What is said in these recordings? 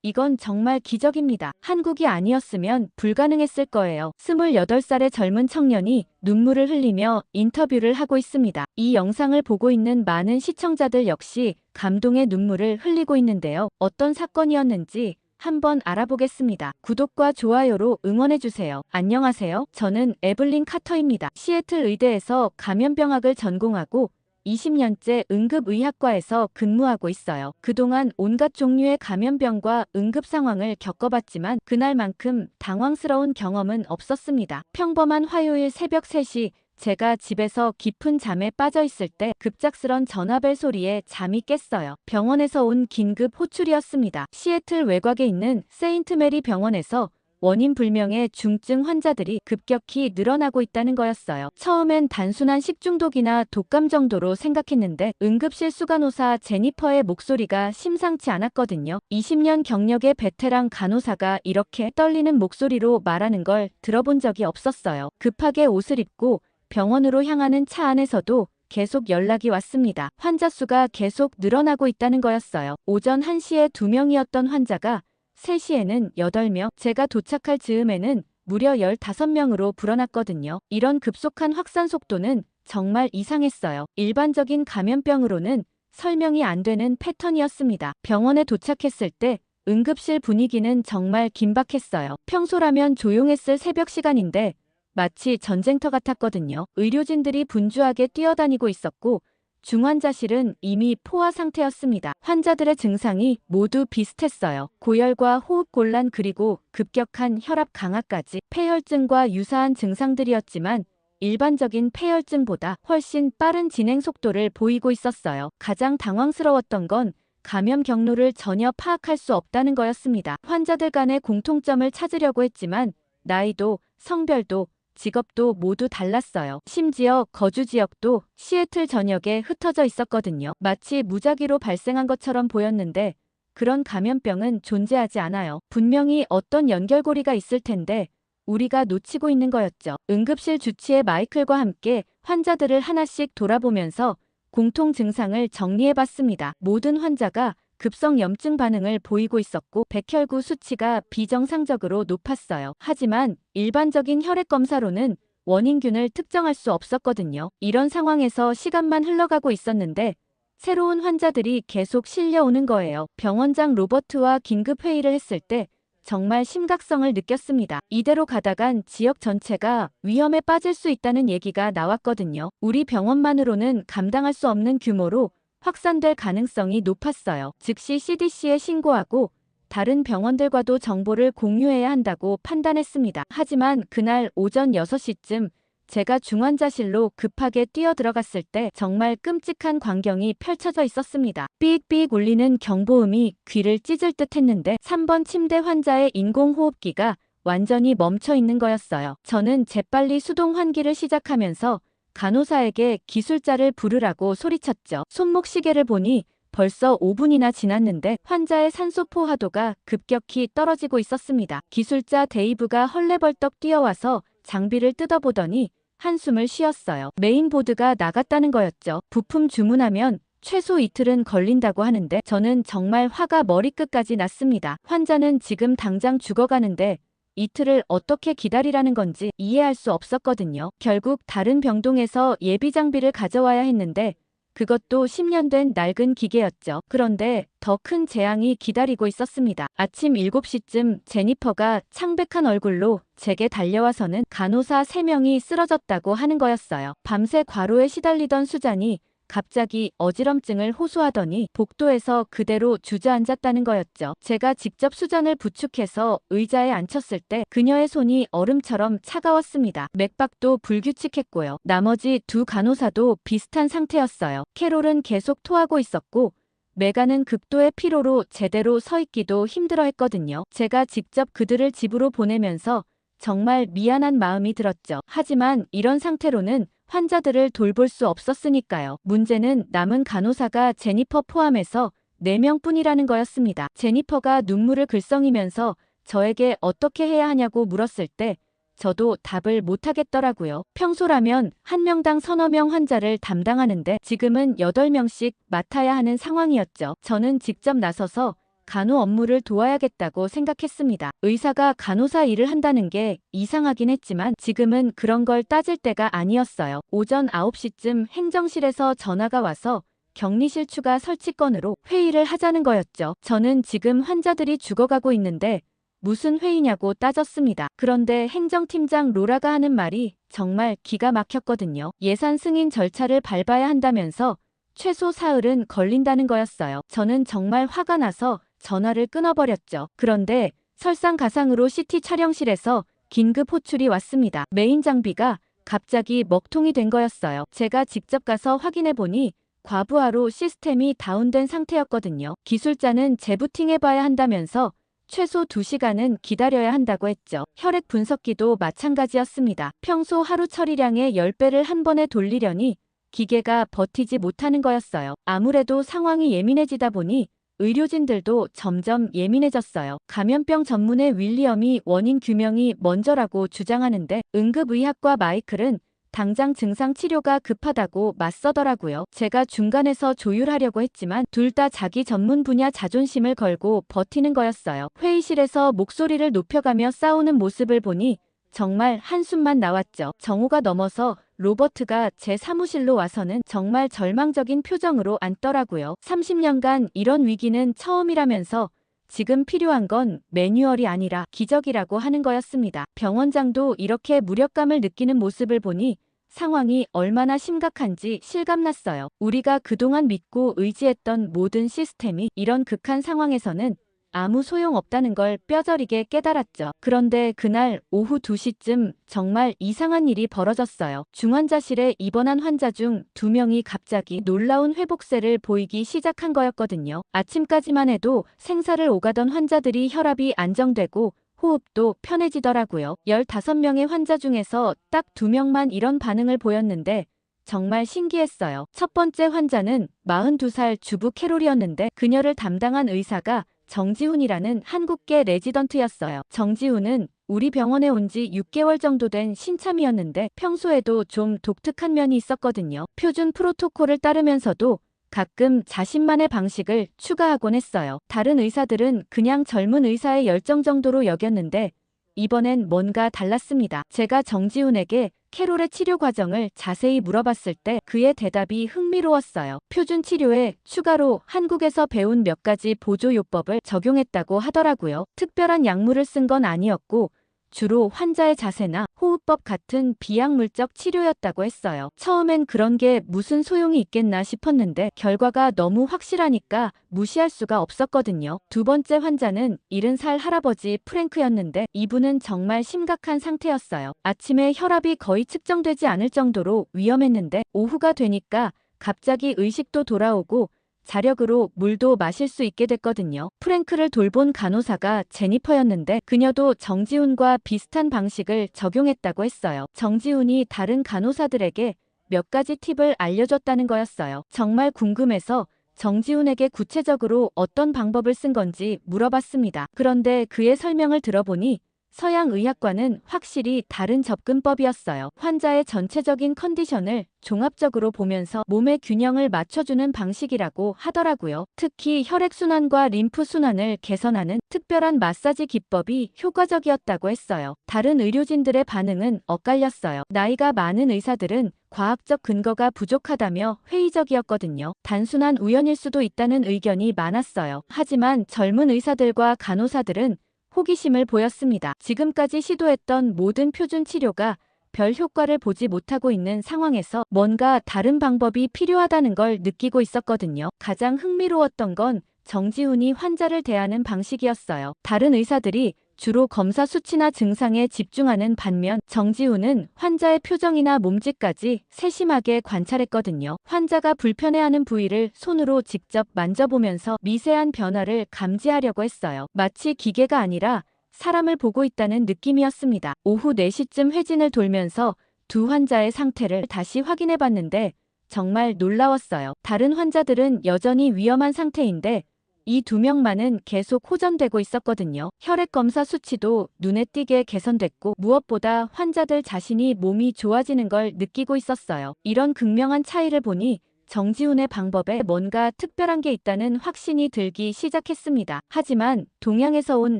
이건 정말 기적입니다. 한국이 아니었으면 불가능했을 거예요. 28살의 젊은 청년이 눈물을 흘리며 인터뷰를 하고 있습니다. 이 영상을 보고 있는 많은 시청자들 역시 감동의 눈물을 흘리고 있는데요. 어떤 사건이었는지 한번 알아보겠습니다. 구독과 좋아요로 응원해주세요. 안녕하세요. 저는 에블린 카터입니다. 시애틀 의대에서 감염병학을 전공하고 20년째 응급의학과에서 근무하고 있어요. 그동안 온갖 종류의 감염병과 응급 상황을 겪어봤지만 그날만큼 당황스러운 경험은 없었습니다. 평범한 화요일 새벽 3시 제가 집에서 깊은 잠에 빠져 있을 때 급작스런 전화벨 소리에 잠이 깼어요. 병원에서 온 긴급 호출이었습니다. 시애틀 외곽에 있는 세인트 메리 병원에서 원인 불명의 중증 환자들이 급격히 늘어나고 있다는 거였어요. 처음엔 단순한 식중독이나 독감 정도로 생각했는데 응급실 수간호사 제니퍼의 목소리가 심상치 않았거든요. 20년 경력의 베테랑 간호사가 이렇게 떨리는 목소리로 말하는 걸 들어본 적이 없었어요. 급하게 옷을 입고 병원으로 향하는 차 안에서도 계속 연락이 왔습니다. 환자 수가 계속 늘어나고 있다는 거였어요. 오전 1시에 2명이었던 환자가 3시에는 8명, 제가 도착할 즈음에는 무려 15명으로 불어났거든요. 이런 급속한 확산 속도는 정말 이상했어요. 일반적인 감염병으로는 설명이 안 되는 패턴이었습니다. 병원에 도착했을 때 응급실 분위기는 정말 긴박했어요. 평소라면 조용했을 새벽 시간인데 마치 전쟁터 같았거든요. 의료진들이 분주하게 뛰어다니고 있었고 중환자실은 이미 포화 상태였습니다. 환자들의 증상이 모두 비슷했어요. 고열과 호흡곤란 그리고 급격한 혈압 강화까지 폐혈증과 유사한 증상들이었지만 일반적인 폐혈증보다 훨씬 빠른 진행 속도를 보이고 있었어요. 가장 당황스러웠던 건 감염 경로를 전혀 파악할 수 없다는 거였습니다. 환자들 간의 공통점을 찾으려고 했지만 나이도 성별도 직업도 모두 달랐어요. 심지어 거주 지역도 시애틀 전역에 흩어져 있었거든요. 마치 무작위로 발생한 것처럼 보였는데 그런 감염병은 존재하지 않아요. 분명히 어떤 연결고리가 있을 텐데 우리가 놓치고 있는 거였죠. 응급실 주치의 마이클과 함께 환자들을 하나씩 돌아보면서 공통 증상을 정리해봤습니다. 모든 환자가 급성 염증 반응을 보이고 있었고 백혈구 수치가 비정상적으로 높았어요. 하지만 일반적인 혈액 검사로는 원인균을 특정할 수 없었거든요. 이런 상황에서 시간만 흘러가고 있었는데 새로운 환자들이 계속 실려오는 거예요. 병원장 로버트와 긴급 회의를 했을 때 정말 심각성을 느꼈습니다. 이대로 가다간 지역 전체가 위험에 빠질 수 있다는 얘기가 나왔거든요. 우리 병원만으로는 감당할 수 없는 규모로 확산될 가능성이 높았어요. 즉시 CDC에 신고하고 다른 병원들과도 정보를 공유해야 한다고 판단했습니다. 하지만 그날 오전 6시쯤 제가 중환자실로 급하게 뛰어들어갔을 때 정말 끔찍한 광경이 펼쳐져 있었습니다. 삑삑 울리는 경보음이 귀를 찢을 듯 했는데 3번 침대 환자의 인공호흡기가 완전히 멈춰 있는 거였어요. 저는 재빨리 수동 환기를 시작하면서 간호사에게 기술자를 부르라고 소리쳤죠. 손목 시계를 보니 벌써 5분이나 지났는데 환자의 산소 포화도가 급격히 떨어지고 있었습니다. 기술자 데이브가 헐레벌떡 뛰어와서 장비를 뜯어보더니 한숨을 쉬었어요. 메인보드가 나갔다는 거였죠. 부품 주문하면 최소 이틀은 걸린다고 하는데 저는 정말 화가 머리끝까지 났습니다. 환자는 지금 당장 죽어가는데 이틀을 어떻게 기다리라는 건지 이해할 수 없었거든요. 결국 다른 병동에서 예비 장비를 가져와야 했는데 그것도 10년 된 낡은 기계였죠. 그런데 더 큰 재앙이 기다리고 있었습니다. 아침 7시쯤 제니퍼가 창백한 얼굴로 제게 달려와서는 간호사 3명이 쓰러졌다고 하는 거였어요. 밤새 과로에 시달리던 수잔이 갑자기 어지럼증을 호소하더니 복도에서 그대로 주저앉았다는 거였죠. 제가 직접 수잔을 부축해서 의자에 앉혔을 때 그녀의 손이 얼음처럼 차가웠습니다. 맥박도 불규칙했고요. 나머지 2 간호사도 비슷한 상태였어요. 캐롤은 계속 토하고 있었고 메가는 극도의 피로로 제대로 서 있기도 힘들어했거든요. 제가 직접 그들을 집으로 보내면서 정말 미안한 마음이 들었죠. 하지만 이런 상태로는 환자들을 돌볼 수 없었으니까요. 문제는 남은 간호사가 제니퍼 포함해서 4명뿐이라는 거였습니다. 제니퍼가 눈물을 글썽이면서 저에게 어떻게 해야 하냐고 물었을 때 저도 답을 못하겠더라고요. 평소라면 한 명당 서너 명 환자를 담당하는데 지금은 8명씩 맡아야 하는 상황이었죠. 저는 직접 나서서 간호 업무를 도와야겠다고 생각했습니다. 의사가 간호사 일을 한다는 게 이상하긴 했지만 지금은 그런 걸 따질 때가 아니었어요. 오전 9시쯤 행정실에서 전화가 와서 격리실 추가 설치 건으로 회의를 하자는 거였죠. 저는 지금 환자들이 죽어가고 있는데 무슨 회의냐고 따졌습니다. 그런데 행정팀장 로라가 하는 말이 정말 기가 막혔거든요. 예산 승인 절차를 밟아야 한다면서 최소 사흘은 걸린다는 거였어요. 저는 정말 화가 나서 전화를 끊어버렸죠. 그런데 설상가상으로 CT 촬영실에서 긴급 호출이 왔습니다. 메인 장비가 갑자기 먹통이 된 거였어요. 제가 직접 가서 확인해보니 과부하로 시스템이 다운된 상태였거든요. 기술자는 재부팅해봐야 한다면서 최소 2시간은 기다려야 한다고 했죠. 혈액 분석기도 마찬가지였습니다. 평소 하루 처리량의 10배를 한 번에 돌리려니 기계가 버티지 못하는 거였어요. 아무래도 상황이 예민해지다 보니 의료진들도 점점 예민해졌어요. 감염병 전문의 윌리엄이 원인 규명이 먼저라고 주장하는데 응급의학과 마이클은 당장 증상 치료가 급하다고 맞서더라고요. 제가 중간에서 조율하려고 했지만 둘 다 자기 전문 분야 자존심을 걸고 버티는 거였어요. 회의실에서 목소리를 높여가며 싸우는 모습을 보니 정말 한숨만 나왔죠. 정오가 넘어서 로버트가 제 사무실로 와서는 정말 절망적인 표정으로 앉더라고요. 30년간 이런 위기는 처음이라면서 지금 필요한 건 매뉴얼이 아니라 기적이라고 하는 거였습니다. 병원장도 이렇게 무력감을 느끼는 모습을 보니 상황이 얼마나 심각한지 실감났어요. 우리가 그동안 믿고 의지했던 모든 시스템이 이런 극한 상황에서는 아무 소용없다는 걸 뼈저리게 깨달았죠. 그런데 그날 오후 2시쯤 정말 이상한 일이 벌어졌어요. 중환자실에 입원한 환자 중 2명이 갑자기 놀라운 회복세를 보이기 시작한 거였거든요. 아침까지만 해도 생사를 오가던 환자들이 혈압이 안정되고 호흡도 편해지더라고요. 15명의 환자 중에서 딱 2명만 이런 반응을 보였는데 정말 신기했어요. 첫 번째 환자는 42살 주부 캐롤이었는데 그녀를 담당한 의사가 정지훈이라는 한국계 레지던트였어요. 정지훈은 우리 병원에 온 지 6개월 정도 된 신참이었는데 평소에도 좀 독특한 면이 있었거든요. 표준 프로토콜을 따르면서도 가끔 자신만의 방식을 추가하곤 했어요. 다른 의사들은 그냥 젊은 의사의 열정 정도로 여겼는데 이번엔 뭔가 달랐습니다. 제가 정지훈에게 캐롤의 치료 과정을 자세히 물어봤을 때 그의 대답이 흥미로웠어요. 표준 치료에 추가로 한국에서 배운 몇 가지 보조요법을 적용했다고 하더라고요. 특별한 약물을 쓴 건 아니었고 주로 환자의 자세나 호흡법 같은 비약물적 치료였다고 했어요. 처음엔 그런 게 무슨 소용이 있겠나 싶었는데 결과가 너무 확실하니까 무시할 수가 없었거든요. 두 번째 환자는 70살 할아버지 프랭크였는데 이분은 정말 심각한 상태였어요. 아침에 혈압이 거의 측정되지 않을 정도로 위험했는데 오후가 되니까 갑자기 의식도 돌아오고 자력으로 물도 마실 수 있게 됐거든요. 프랭크를 돌본 간호사가 제니퍼였는데 그녀도 정지훈과 비슷한 방식을 적용했다고 했어요. 정지훈이 다른 간호사들에게 몇 가지 팁을 알려줬다는 거였어요. 정말 궁금해서 정지훈에게 구체적으로 어떤 방법을 쓴 건지 물어봤습니다. 그런데 그의 설명을 들어보니 서양 의학과는 확실히 다른 접근법이었어요. 환자의 전체적인 컨디션을 종합적으로 보면서 몸의 균형을 맞춰주는 방식이라고 하더라고요. 특히 혈액순환과 림프순환을 개선하는 특별한 마사지 기법이 효과적이었다고 했어요. 다른 의료진들의 반응은 엇갈렸어요. 나이가 많은 의사들은 과학적 근거가 부족하다며 회의적이었거든요. 단순한 우연일 수도 있다는 의견이 많았어요. 하지만 젊은 의사들과 간호사들은 호기심을 보였습니다. 지금까지 시도했던 모든 표준 치료가 별 효과를 보지 못하고 있는 상황에서 뭔가 다른 방법이 필요하다는 걸 느끼고 있었거든요. 가장 흥미로웠던 건 정지훈이 환자를 대하는 방식이었어요. 다른 의사들이 주로 검사 수치나 증상에 집중하는 반면 정지훈은 환자의 표정이나 몸짓까지 세심하게 관찰했거든요. 환자가 불편해하는 부위를 손으로 직접 만져보면서 미세한 변화를 감지하려고 했어요. 마치 기계가 아니라 사람을 보고 있다는 느낌이었습니다. 오후 4시쯤 회진을 돌면서 두 환자의 상태를 다시 확인해봤는데 정말 놀라웠어요. 다른 환자들은 여전히 위험한 상태인데 이 2명만은 계속 호전되고 있었거든요. 혈액 검사 수치도 눈에 띄게 개선됐고 무엇보다 환자들 자신이 몸이 좋아지는 걸 느끼고 있었어요. 이런 극명한 차이를 보니 정지훈의 방법에 뭔가 특별한 게 있다는 확신이 들기 시작했습니다. 하지만 동양에서 온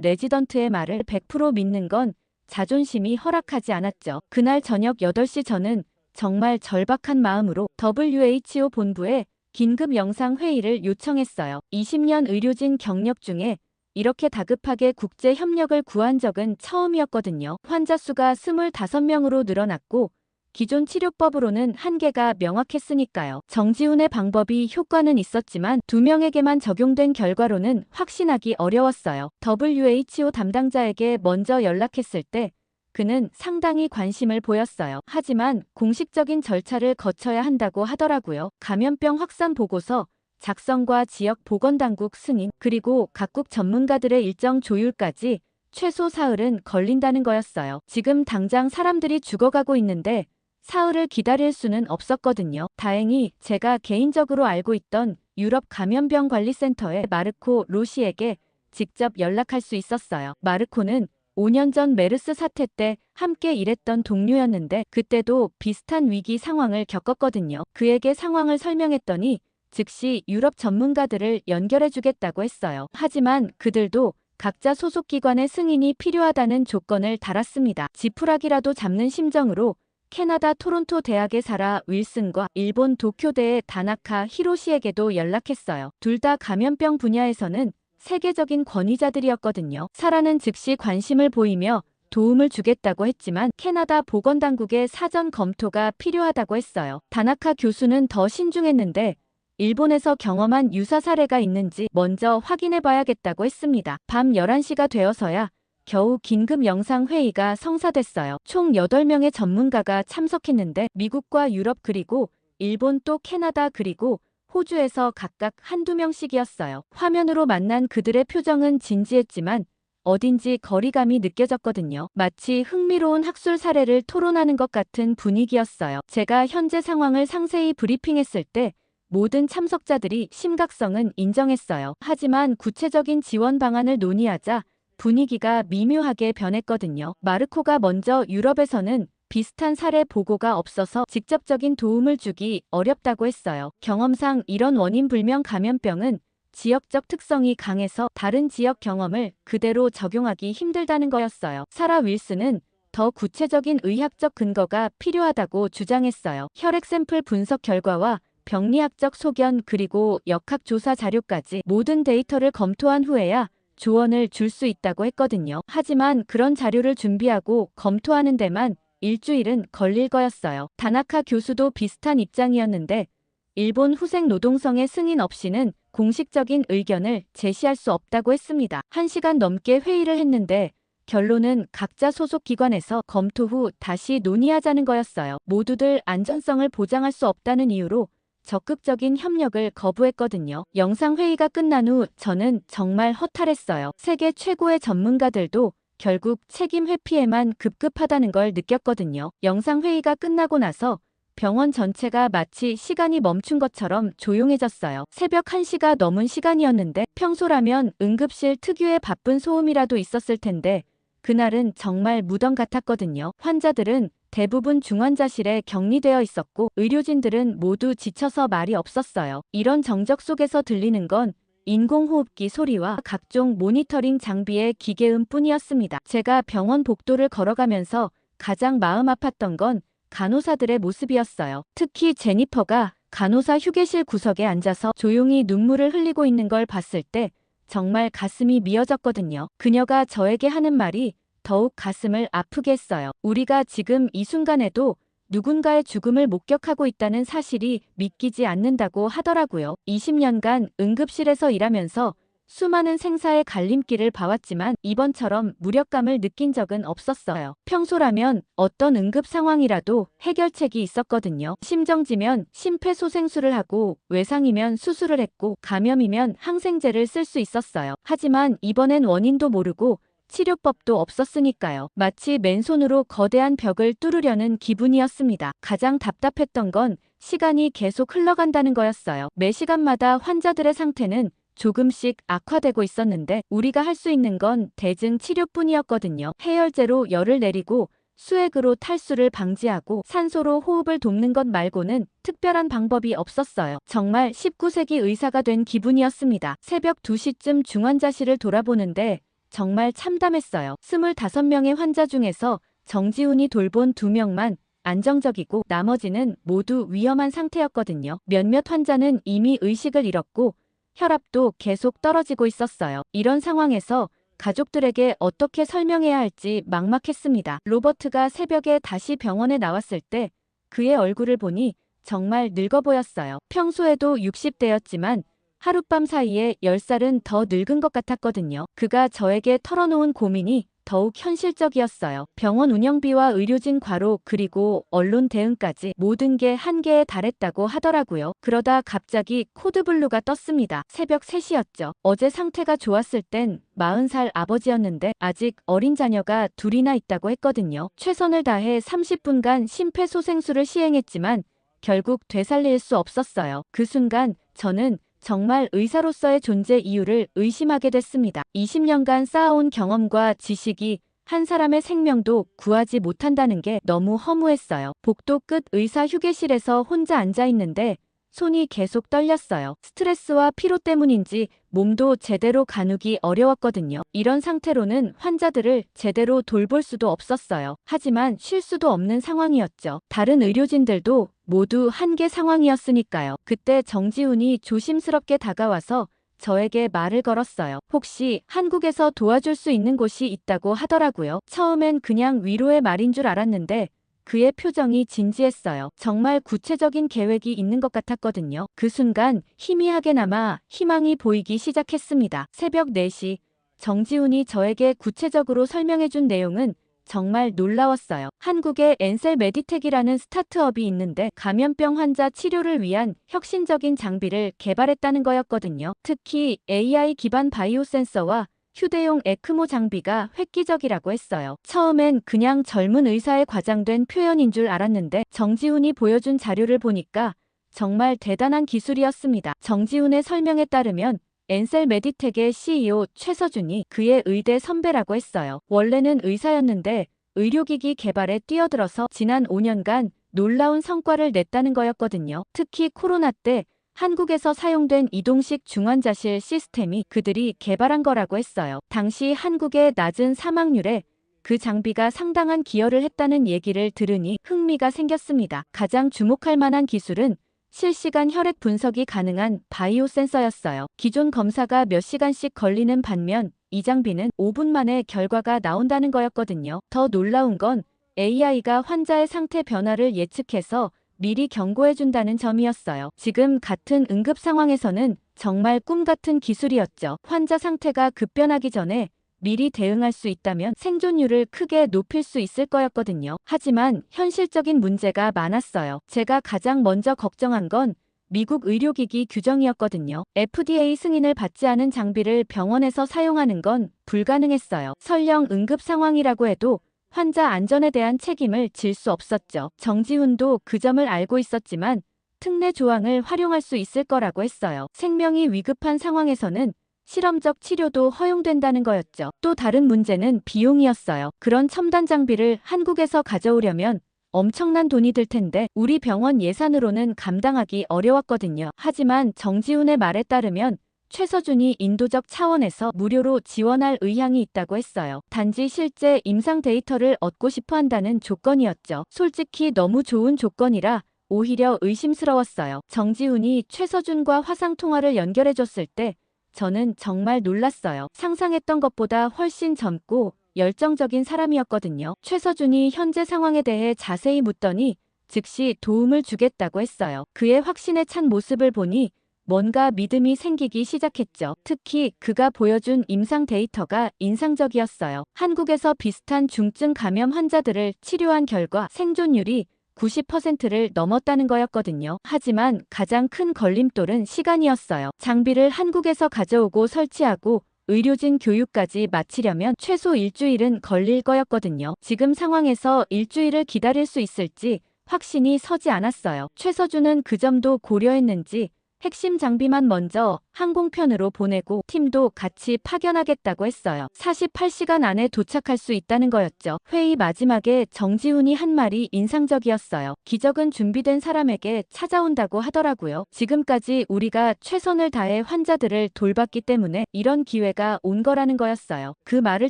레지던트의 말을 100% 믿는 건 자존심이 허락하지 않았죠. 그날 저녁 8시 저는 정말 절박한 마음으로 WHO 본부에 긴급 영상 회의를 요청했어요. 20년 의료진 경력 중에 이렇게 다급하게 국제 협력을 구한 적은 처음이었거든요. 환자 수가 25명으로 늘어났고 기존 치료법으로는 한계가 명확했으니까요. 정지훈의 방법이 효과는 있었지만 2명에게만 적용된 결과로는 확신하기 어려웠어요. WHO 담당자에게 먼저 연락했을 때 그는 상당히 관심을 보였어요. 하지만 공식적인 절차를 거쳐야 한다고 하더라고요. 감염병 확산 보고서 작성과 지역 보건당국 승인, 그리고 각국 전문가들의 일정 조율까지 최소 사흘은 걸린다는 거였어요. 지금 당장 사람들이 죽어가고 있는데 사흘을 기다릴 수는 없었거든요. 다행히 제가 개인적으로 알고 있던 유럽 감염병관리센터의 마르코 로시에게 직접 연락할 수 있었어요. 마르코는 5년 전 메르스 사태 때 함께 일했던 동료였는데 그때도 비슷한 위기 상황을 겪었거든요. 그에게 상황을 설명했더니 즉시 유럽 전문가들을 연결해주겠다고 했어요. 하지만 그들도 각자 소속 기관의 승인이 필요하다는 조건을 달았습니다. 지푸라기라도 잡는 심정으로 캐나다 토론토 대학의 사라 윌슨과 일본 도쿄대의 다나카 히로시에게도 연락했어요. 둘 다 감염병 분야에서는 세계적인 권위자들이었거든요. 사라는 즉시 관심을 보이며 도움을 주겠다고 했지만 캐나다 보건당국의 사전 검토가 필요하다고 했어요. 다나카 교수는 더 신중했는데 일본에서 경험한 유사 사례가 있는지 먼저 확인해봐야겠다고 했습니다. 밤 11시가 되어서야 겨우 긴급 영상회의가 성사됐어요. 총 8명의 전문가가 참석했는데 미국과 유럽 그리고 일본 또 캐나다 그리고 호주에서 각각 한두 명씩이었어요. 화면으로 만난 그들의 표정은 진지했지만 어딘지 거리감이 느껴졌거든요. 마치 흥미로운 학술 사례를 토론하는 것 같은 분위기였어요. 제가 현재 상황을 상세히 브리핑했을 때 모든 참석자들이 심각성은 인정했어요. 하지만 구체적인 지원 방안을 논의하자 분위기가 미묘하게 변했거든요. 마르코가 먼저 유럽에서는 비슷한 사례 보고가 없어서 직접적인 도움을 주기 어렵다고 했어요. 경험상 이런 원인 불명 감염병은 지역적 특성이 강해서 다른 지역 경험을 그대로 적용하기 힘들다는 거였어요. 사라 윌슨은 더 구체적인 의학적 근거가 필요하다고 주장했어요. 혈액 샘플 분석 결과와 병리학적 소견 그리고 역학조사 자료까지 모든 데이터를 검토한 후에야 조언을 줄 수 있다고 했거든요. 하지만 그런 자료를 준비하고 검토하는 데만 일주일은 걸릴 거였어요. 다나카 교수도 비슷한 입장이었는데 일본 후생 노동성의 승인 없이는 공식적인 의견을 제시할 수 없다고 했습니다. 1시간 넘게 회의를 했는데 결론은 각자 소속 기관에서 검토 후 다시 논의하자는 거였어요. 모두들 안전성을 보장할 수 없다는 이유로 적극적인 협력을 거부했거든요. 영상회의가 끝난 후 저는 정말 허탈했어요. 세계 최고의 전문가들도 결국 책임 회피에만 급급하다는 걸 느꼈거든요. 영상회의가 끝나고 나서 병원 전체가 마치 시간이 멈춘 것처럼 조용해졌어요. 새벽 1시가 넘은 시간이었는데 평소라면 응급실 특유의 바쁜 소음이라도 있었을 텐데 그날은 정말 무덤 같았거든요. 환자들은 대부분 중환자실에 격리되어 있었고 의료진들은 모두 지쳐서 말이 없었어요. 이런 정적 속에서 들리는 건 인공호흡기 소리와 각종 모니터링 장비의 기계음 뿐이었습니다. 제가 병원 복도를 걸어가면서 가장 마음 아팠던 건 간호사들의 모습이었어요. 특히 제니퍼가 간호사 휴게실 구석에 앉아서 조용히 눈물을 흘리고 있는 걸 봤을 때 정말 가슴이 미어졌거든요. 그녀가 저에게 하는 말이 더욱 가슴을 아프게 했어요. 우리가 지금 이 순간에도 누군가의 죽음을 목격하고 있다는 사실이 믿기지 않는다고 하더라고요. 20년간 응급실에서 일하면서 수많은 생사의 갈림길을 봐왔지만 이번처럼 무력감을 느낀 적은 없었어요. 평소라면 어떤 응급 상황이라도 해결책이 있었거든요. 심정지면 심폐소생술을 하고 외상이면 수술을 했고 감염이면 항생제를 쓸 수 있었어요. 하지만 이번엔 원인도 모르고 치료법도 없었으니까요. 마치 맨손으로 거대한 벽을 뚫으려는 기분이었습니다. 가장 답답했던 건 시간이 계속 흘러간다는 거였어요. 매 시간마다 환자들의 상태는 조금씩 악화되고 있었는데 우리가 할 수 있는 건 대증 치료뿐이었거든요. 해열제로 열을 내리고 수액으로 탈수를 방지하고 산소로 호흡을 돕는 것 말고는 특별한 방법이 없었어요. 정말 19세기 의사가 된 기분이었습니다. 새벽 2시쯤 중환자실을 돌아보는데 정말 참담했어요. 25명의 환자 중에서 정지훈이 돌본 2명만 안정적이고 나머지는 모두 위험한 상태였거든요. 몇몇 환자는 이미 의식을 잃었고 혈압도 계속 떨어지고 있었어요. 이런 상황에서 가족들에게 어떻게 설명해야 할지 막막했습니다. 로버트가 새벽에 다시 병원에 나왔을 때 그의 얼굴을 보니 정말 늙어 보였어요. 평소에도 60대였지만 하룻밤 사이에 10살은 더 늙은 것 같았거든요. 그가 저에게 털어놓은 고민이 더욱 현실적이었어요. 병원 운영비와 의료진 과로 그리고 언론 대응까지 모든 게 한계에 달했다고 하더라고요. 그러다 갑자기 코드블루가 떴습니다. 새벽 3시였죠. 어제 상태가 좋았을 땐 40살 아버지였는데 아직 어린 자녀가 둘이나 있다고 했거든요. 최선을 다해 30분간 심폐소생술을 시행했지만 결국 되살릴 수 없었어요. 그 순간 저는 정말 의사로서의 존재 이유를 의심하게 됐습니다. 20년간 쌓아온 경험과 지식이 한 사람의 생명도 구하지 못한다는 게 너무 허무했어요. 복도 끝 의사 휴게실에서 혼자 앉아 있는데 손이 계속 떨렸어요. 스트레스와 피로 때문인지 몸도 제대로 가누기 어려웠거든요. 이런 상태로는 환자들을 제대로 돌볼 수도 없었어요. 하지만 쉴 수도 없는 상황이었죠. 다른 의료진들도 모두 한계 상황이었으니까요. 그때 정지훈이 조심스럽게 다가와서 저에게 말을 걸었어요. 혹시 한국에서 도와줄 수 있는 곳이 있다고 하더라고요. 처음엔 그냥 위로의 말인 줄 알았는데 그의 표정이 진지했어요. 정말 구체적인 계획이 있는 것 같았거든요. 그 순간 희미하게나마 희망이 보이기 시작했습니다. 새벽 4시 정지훈이 저에게 구체적으로 설명해준 내용은 정말 놀라웠어요. 한국에 엔셀 메디텍이라는 스타트업이 있는데 감염병 환자 치료를 위한 혁신적인 장비를 개발했다는 거였거든요. 특히 AI 기반 바이오 센서와 휴대용 에크모 장비가 획기적이라고 했어요. 처음엔 그냥 젊은 의사의 과장된 표현인 줄 알았는데 정지훈이 보여준 자료를 보니까 정말 대단한 기술이었습니다. 정지훈의 설명에 따르면 엔셀 메디텍의 CEO 최서준이 그의 의대 선배라고 했어요. 원래는 의사였는데 의료기기 개발에 뛰어들어서 지난 5년간 놀라운 성과를 냈다는 거였거든요. 특히 코로나 때 한국에서 사용된 이동식 중환자실 시스템이 그들이 개발한 거라고 했어요. 당시 한국의 낮은 사망률에 그 장비가 상당한 기여를 했다는 얘기를 들으니 흥미가 생겼습니다. 가장 주목할 만한 기술은 실시간 혈액 분석이 가능한 바이오 센서였어요. 기존 검사가 몇 시간씩 걸리는 반면 이 장비는 5분 만에 결과가 나온다는 거였거든요. 더 놀라운 건 AI가 환자의 상태 변화를 예측해서 미리 경고해준다는 점이었어요. 지금 같은 응급 상황에서는 정말 꿈 같은 기술이었죠. 환자 상태가 급변하기 전에 미리 대응할 수 있다면 생존율을 크게 높일 수 있을 거였거든요. 하지만 현실적인 문제가 많았어요. 제가 가장 먼저 걱정한 건 미국 의료기기 규정이었거든요. FDA 승인을 받지 않은 장비를 병원에서 사용하는 건 불가능했어요. 설령 응급 상황이라고 해도 환자 안전에 대한 책임을 질 수 없었죠. 정지훈도 그 점을 알고 있었지만 특례 조항을 활용할 수 있을 거라고 했어요. 생명이 위급한 상황에서는 실험적 치료도 허용된다는 거였죠. 또 다른 문제는 비용이었어요. 그런 첨단 장비를 한국에서 가져오려면 엄청난 돈이 들 텐데 우리 병원 예산으로는 감당하기 어려웠거든요. 하지만 정지훈의 말에 따르면 최서준이 인도적 차원에서 무료로 지원할 의향이 있다고 했어요. 단지 실제 임상 데이터를 얻고 싶어 한다는 조건이었죠. 솔직히 너무 좋은 조건이라 오히려 의심스러웠어요. 정지훈이 최서준과 화상통화를 연결해줬을 때 저는 정말 놀랐어요. 상상했던 것보다 훨씬 젊고 열정적인 사람이었거든요. 최서준이 현재 상황에 대해 자세히 묻더니 즉시 도움을 주겠다고 했어요. 그의 확신에 찬 모습을 보니 뭔가 믿음이 생기기 시작했죠. 특히 그가 보여준 임상 데이터가 인상적이었어요. 한국에서 비슷한 중증 감염 환자들을 치료한 결과 생존율이 90%를 넘었다는 거였거든요. 하지만 가장 큰 걸림돌은 시간이었어요. 장비를 한국에서 가져오고 설치하고 의료진 교육까지 마치려면 최소 일주일은 걸릴 거였거든요. 지금 상황에서 일주일을 기다릴 수 있을지 확신이 서지 않았어요. 최서준은 그 점도 고려했는지 핵심 장비만 먼저 항공편으로 보내고 팀도 같이 파견하겠다고 했어요. 48시간 안에 도착할 수 있다는 거였죠. 회의 마지막에 정지훈이 한 말이 인상적이었어요. 기적은 준비된 사람에게 찾아온다고 하더라고요. 지금까지 우리가 최선을 다해 환자들을 돌봤기 때문에 이런 기회가 온 거라는 거였어요. 그 말을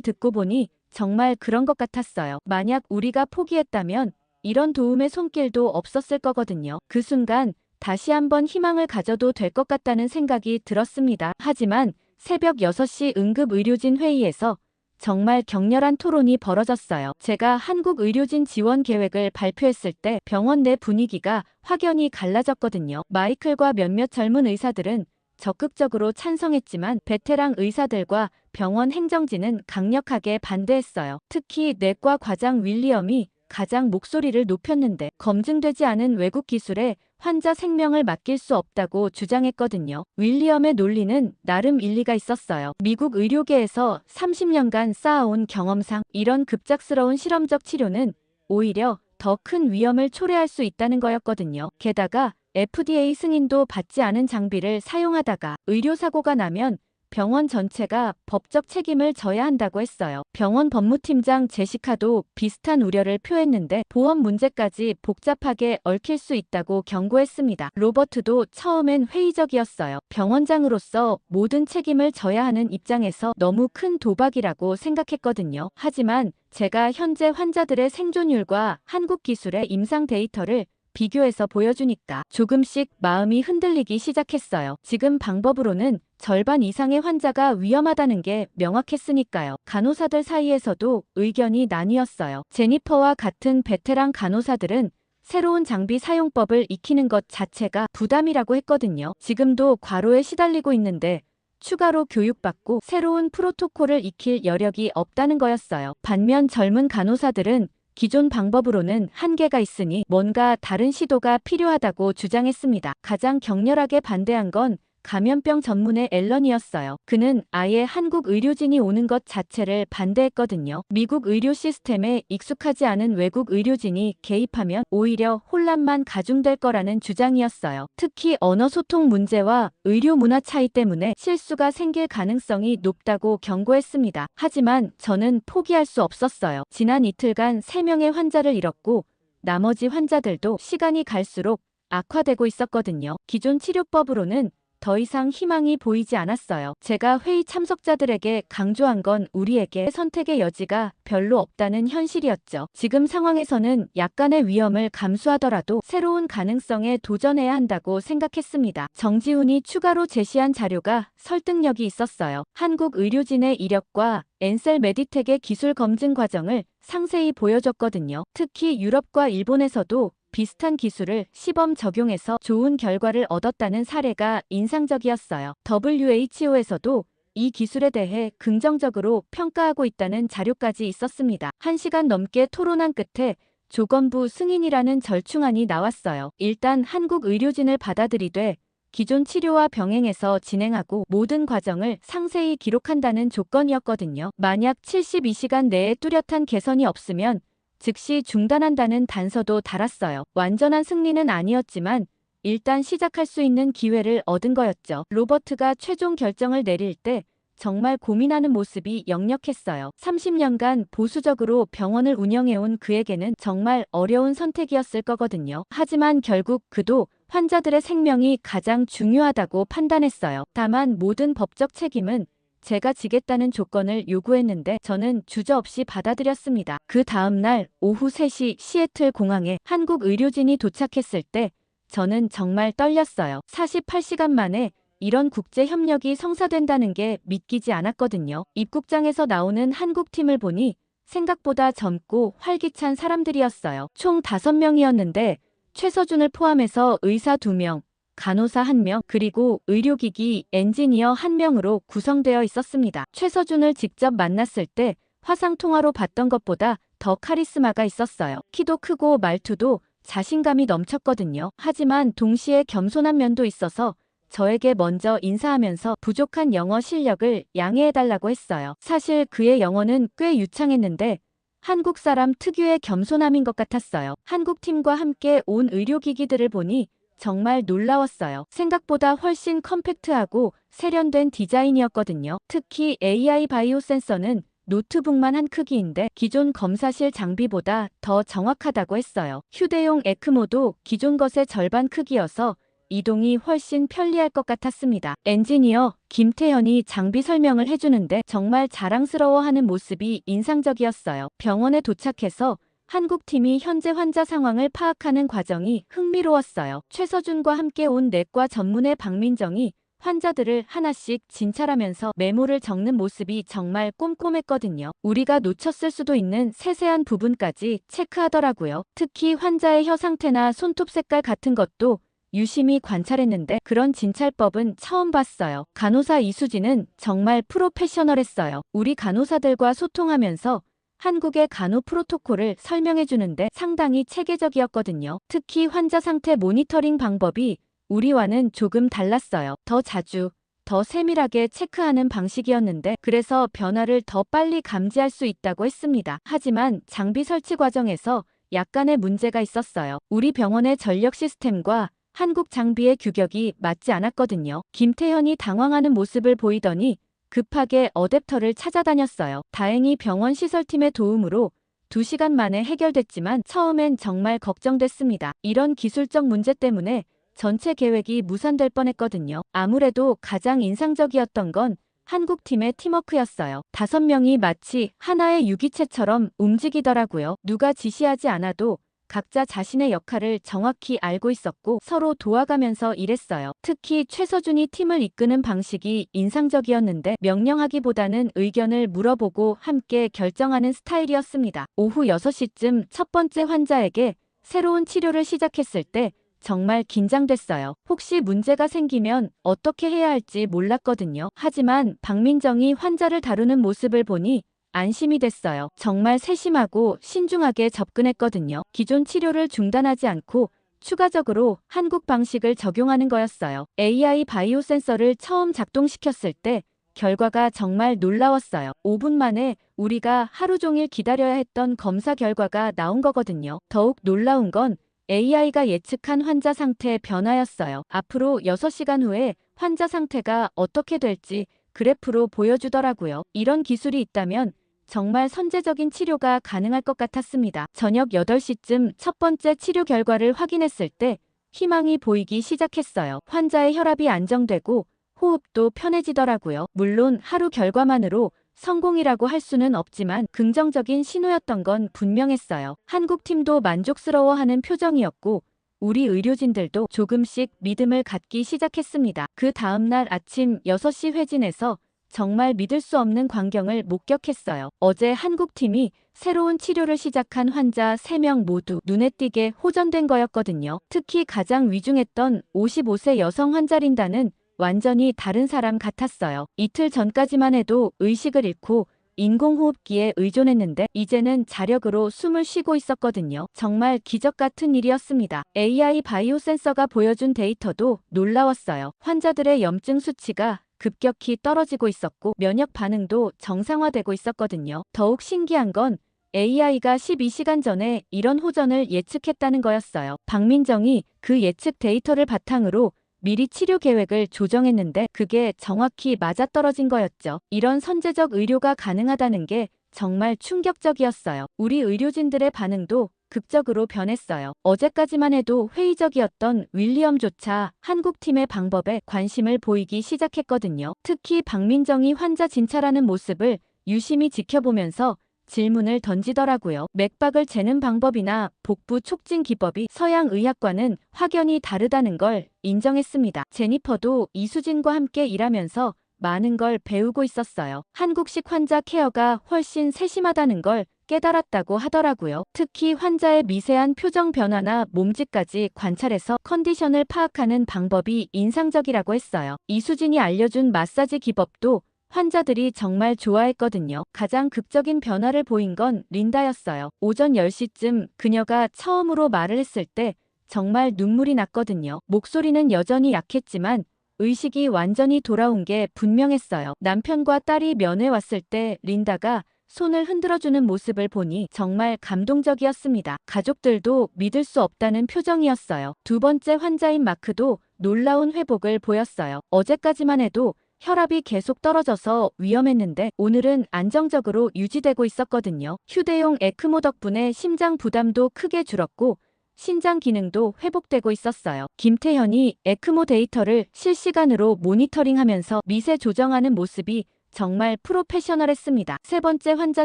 듣고 보니 정말 그런 것 같았어요. 만약 우리가 포기했다면 이런 도움의 손길도 없었을 거거든요. 그 순간 다시 한번 희망을 가져도 될 것 같다는 생각이 들었습니다. 하지만 새벽 6시 응급의료진 회의에서 정말 격렬한 토론이 벌어졌어요. 제가 한국의료진 지원 계획을 발표했을 때 병원 내 분위기가 확연히 갈라졌거든요. 마이클과 몇몇 젊은 의사들은 적극적으로 찬성했지만 베테랑 의사들과 병원 행정진은 강력하게 반대했어요. 특히 내과 과장 윌리엄이 가장 목소리를 높였는데 검증되지 않은 외국 기술에 환자 생명을 맡길 수 없다고 주장했거든요. 윌리엄의 논리는 나름 일리가 있었어요. 미국 의료계에서 30년간 쌓아온 경험상 이런 급작스러운 실험적 치료는 오히려 더 큰 위험을 초래할 수 있다는 거였거든요. 게다가 FDA 승인도 받지 않은 장비를 사용하다가 의료사고가 나면 병원 전체가 법적 책임을 져야 한다고 했어요. 병원 법무팀장 제시카도 비슷한 우려를 표했는데 보험 문제까지 복잡하게 얽힐 수 있다고 경고했습니다. 로버트도 처음엔 회의적이었어요. 병원장으로서 모든 책임을 져야 하는 입장에서 너무 큰 도박이라고 생각했거든요. 하지만 제가 현재 환자들의 생존율과 한국 기술의 임상 데이터를 비교해서 보여주니까 조금씩 마음이 흔들리기 시작했어요. 지금 방법으로는 절반 이상의 환자가 위험하다는 게 명확했으니까요. 간호사들 사이에서도 의견이 나뉘었어요. 제니퍼와 같은 베테랑 간호사들은 새로운 장비 사용법을 익히는 것 자체가 부담이라고 했거든요. 지금도 과로에 시달리고 있는데 추가로 교육받고 새로운 프로토콜을 익힐 여력이 없다는 거였어요. 반면 젊은 간호사들은 기존 방법으로는 한계가 있으니 뭔가 다른 시도가 필요하다고 주장했습니다. 가장 격렬하게 반대한 건 감염병 전문의 앨런이었어요. 그는 아예 한국 의료진이 오는 것 자체를 반대했거든요. 미국 의료 시스템에 익숙하지 않은 외국 의료진이 개입하면 오히려 혼란만 가중될 거라는 주장이었어요. 특히 언어 소통 문제와 의료 문화 차이 때문에 실수가 생길 가능성이 높다고 경고했습니다. 하지만 저는 포기할 수 없었어요. 지난 이틀간 3명의 환자를 잃었고 나머지 환자들도 시간이 갈수록 악화되고 있었거든요. 기존 치료법으로는 더 이상 희망이 보이지 않았어요. 제가 회의 참석자들에게 강조한 건 우리에게 선택의 여지가 별로 없다는 현실이었죠. 지금 상황에서는 약간의 위험을 감수하더라도 새로운 가능성에 도전해야 한다고 생각했습니다. 정지훈이 추가로 제시한 자료가 설득력이 있었어요. 한국 의료진의 이력과 엔셀 메디텍의 기술 검증 과정을 상세히 보여줬거든요. 특히 유럽과 일본에서도 비슷한 기술을 시범 적용해서 좋은 결과를 얻었다는 사례가 인상적이었어요. WHO에서도 이 기술에 대해 긍정적으로 평가하고 있다는 자료까지 있었습니다. 1시간 넘게 토론한 끝에 조건부 승인이라는 절충안이 나왔어요. 일단 한국 의료진을 받아들이되 기존 치료와 병행해서 진행하고 모든 과정을 상세히 기록한다는 조건이었거든요. 만약 72시간 내에 뚜렷한 개선이 없으면 즉시 중단한다는 단서도 달았어요. 완전한 승리는 아니었지만 일단 시작할 수 있는 기회를 얻은 거였죠. 로버트가 최종 결정을 내릴 때 정말 고민하는 모습이 역력했어요. 30년간 보수적으로 병원을 운영해온 그에게는 정말 어려운 선택이었을 거거든요. 하지만 결국 그도 환자들의 생명이 가장 중요하다고 판단했어요. 다만 모든 법적 책임은 제가 지겠다는 조건을 요구했는데 저는 주저없이 받아들였습니다. 그 다음날 오후 3시 시애틀 공항에 한국 의료진이 도착했을 때 저는 정말 떨렸어요. 48시간 만에 이런 국제 협력이 성사된다는 게 믿기지 않았거든요. 입국장에서 나오는 한국 팀을 보니 생각보다 젊고 활기찬 사람들이었어요. 총 5명이었는데 최서준을 포함해서 의사 2명, 간호사 1명, 그리고 의료기기 엔지니어 1명으로 구성되어 있었습니다. 최서준을 직접 만났을 때 화상통화로 봤던 것보다 더 카리스마가 있었어요. 키도 크고 말투도 자신감이 넘쳤거든요. 하지만 동시에 겸손한 면도 있어서 저에게 먼저 인사하면서 부족한 영어 실력을 양해해달라고 했어요. 사실 그의 영어는 꽤 유창했는데 한국 사람 특유의 겸손함인 것 같았어요. 한국 팀과 함께 온 의료기기들을 보니 정말 놀라웠어요. 생각보다 훨씬 컴팩트하고 세련된 디자인이었거든요. 특히 AI 바이오 센서는 노트북만 한 크기인데 기존 검사실 장비보다 더 정확하다고 했어요. 휴대용 에크모도 기존 것의 절반 크기여서 이동이 훨씬 편리할 것 같았습니다. 엔지니어 김태현이 장비 설명을 해주는데 정말 자랑스러워하는 모습이 인상적이었어요. 병원에 도착해서 한국팀이 현재 환자 상황을 파악하는 과정이 흥미로웠어요. 최서준과 함께 온 내과 전문의 박민정이 환자들을 하나씩 진찰하면서 메모를 적는 모습이 정말 꼼꼼했거든요. 우리가 놓쳤을 수도 있는 세세한 부분까지 체크하더라고요. 특히 환자의 혀 상태나 손톱 색깔 같은 것도 유심히 관찰했는데 그런 진찰법은 처음 봤어요. 간호사 이수진은 정말 프로페셔널했어요. 우리 간호사들과 소통하면서 한국의 간호 프로토콜을 설명해 주는데 상당히 체계적이었거든요. 특히 환자 상태 모니터링 방법이 우리와는 조금 달랐어요. 더 자주, 더 세밀하게 체크하는 방식이었는데 그래서 변화를 더 빨리 감지할 수 있다고 했습니다. 하지만 장비 설치 과정에서 약간의 문제가 있었어요. 우리 병원의 전력 시스템과 한국 장비의 규격이 맞지 않았거든요. 김태현이 당황하는 모습을 보이더니 급하게 어댑터를 찾아다녔어요. 다행히 병원 시설팀의 도움으로 2시간 만에 해결됐지만 처음엔 정말 걱정됐습니다. 이런 기술적 문제 때문에 전체 계획이 무산될 뻔했거든요. 아무래도 가장 인상적이었던 건 한국팀의 팀워크였어요. 5명이 마치 하나의 유기체처럼 움직이더라고요. 누가 지시하지 않아도 각자 자신의 역할을 정확히 알고 있었고 서로 도와가면서 일했어요. 특히 최서준이 팀을 이끄는 방식이 인상적이었는데 명령하기보다는 의견을 물어보고 함께 결정하는 스타일이었습니다. 오후 6시쯤 첫 번째 환자에게 새로운 치료를 시작했을 때 정말 긴장됐어요. 혹시 문제가 생기면 어떻게 해야 할지 몰랐거든요. 하지만 박민정이 환자를 다루는 모습을 보니 안심이 됐어요. 정말 세심하고 신중하게 접근했거든요. 기존 치료를 중단하지 않고 추가적으로 한국 방식을 적용하는 거였어요. AI 바이오 센서를 처음 작동시켰을 때 결과가 정말 놀라웠어요. 5분 만에 우리가 하루 종일 기다려야 했던 검사 결과가 나온 거거든요. 더욱 놀라운 건 AI가 예측한 환자 상태 변화였어요. 앞으로 6시간 후에 환자 상태가 어떻게 될지 그래프로 보여주더라고요. 이런 기술이 있다면 정말 선제적인 치료가 가능할 것 같았습니다. 저녁 8시쯤 첫 번째 치료 결과를 확인했을 때 희망이 보이기 시작했어요. 환자의 혈압이 안정되고 호흡도 편해지더라고요. 물론 하루 결과만으로 성공이라고 할 수는 없지만 긍정적인 신호였던 건 분명했어요. 한국팀도 만족스러워하는 표정이었고 우리 의료진들도 조금씩 믿음을 갖기 시작했습니다. 그 다음날 아침 6시 회진에서 정말 믿을 수 없는 광경을 목격했어요. 어제 한국팀이 새로운 치료를 시작한 환자 3명 모두 눈에 띄게 호전된 거였거든요. 특히 가장 위중했던 55세 여성 환자 린다는 완전히 다른 사람 같았어요. 이틀 전까지만 해도 의식을 잃고 인공호흡기에 의존했는데 이제는 자력으로 숨을 쉬고 있었거든요. 정말 기적 같은 일이었습니다. AI 바이오 센서가 보여준 데이터도 놀라웠어요. 환자들의 염증 수치가 급격히 떨어지고 있었고 면역 반응도 정상화되고 있었거든요. 더욱 신기한 건 AI가 12시간 전에 이런 호전을 예측했다는 거였어요. 박민정이 그 예측 데이터를 바탕으로 미리 치료 계획을 조정했는데 그게 정확히 맞아떨어진 거였죠. 이런 선제적 의료가 가능하다는 게 정말 충격적이었어요. 우리 의료진들의 반응도 극적으로 변했어요. 어제까지만 해도 회의적이었던 윌리엄조차 한국팀의 방법에 관심을 보이기 시작했거든요. 특히 박민정이 환자 진찰하는 모습을 유심히 지켜보면서 질문을 던지더라고요. 맥박을 재는 방법이나 복부 촉진 기법이 서양 의학과는 확연히 다르다는 걸 인정했습니다. 제니퍼도 이수진과 함께 일하면서 많은 걸 배우고 있었어요. 한국식 환자 케어가 훨씬 세심하다는 걸 깨달았다고 하더라고요. 특히 환자의 미세한 표정 변화나 몸짓까지 관찰해서 컨디션을 파악하는 방법이 인상적이라고 했어요. 이수진이 알려준 마사지 기법도 환자들이 정말 좋아했거든요. 가장 극적인 변화를 보인 건 린다였어요. 오전 10시쯤 그녀가 처음으로 말을 했을 때 정말 눈물이 났거든요. 목소리는 여전히 약했지만 의식이 완전히 돌아온 게 분명했어요. 남편과 딸이 면회 왔을 때 린다가 손을 흔들어주는 모습을 보니 정말 감동적이었습니다. 가족들도 믿을 수 없다는 표정이었어요. 두 번째 환자인 마크도 놀라운 회복을 보였어요. 어제까지만 해도 혈압이 계속 떨어져서 위험했는데 오늘은 안정적으로 유지되고 있었거든요. 휴대용 에크모 덕분에 심장 부담도 크게 줄었고 신장 기능도 회복되고 있었어요. 김태현이 에크모 데이터를 실시간으로 모니터링하면서 미세 조정하는 모습이 정말 프로페셔널했습니다. 세 번째 환자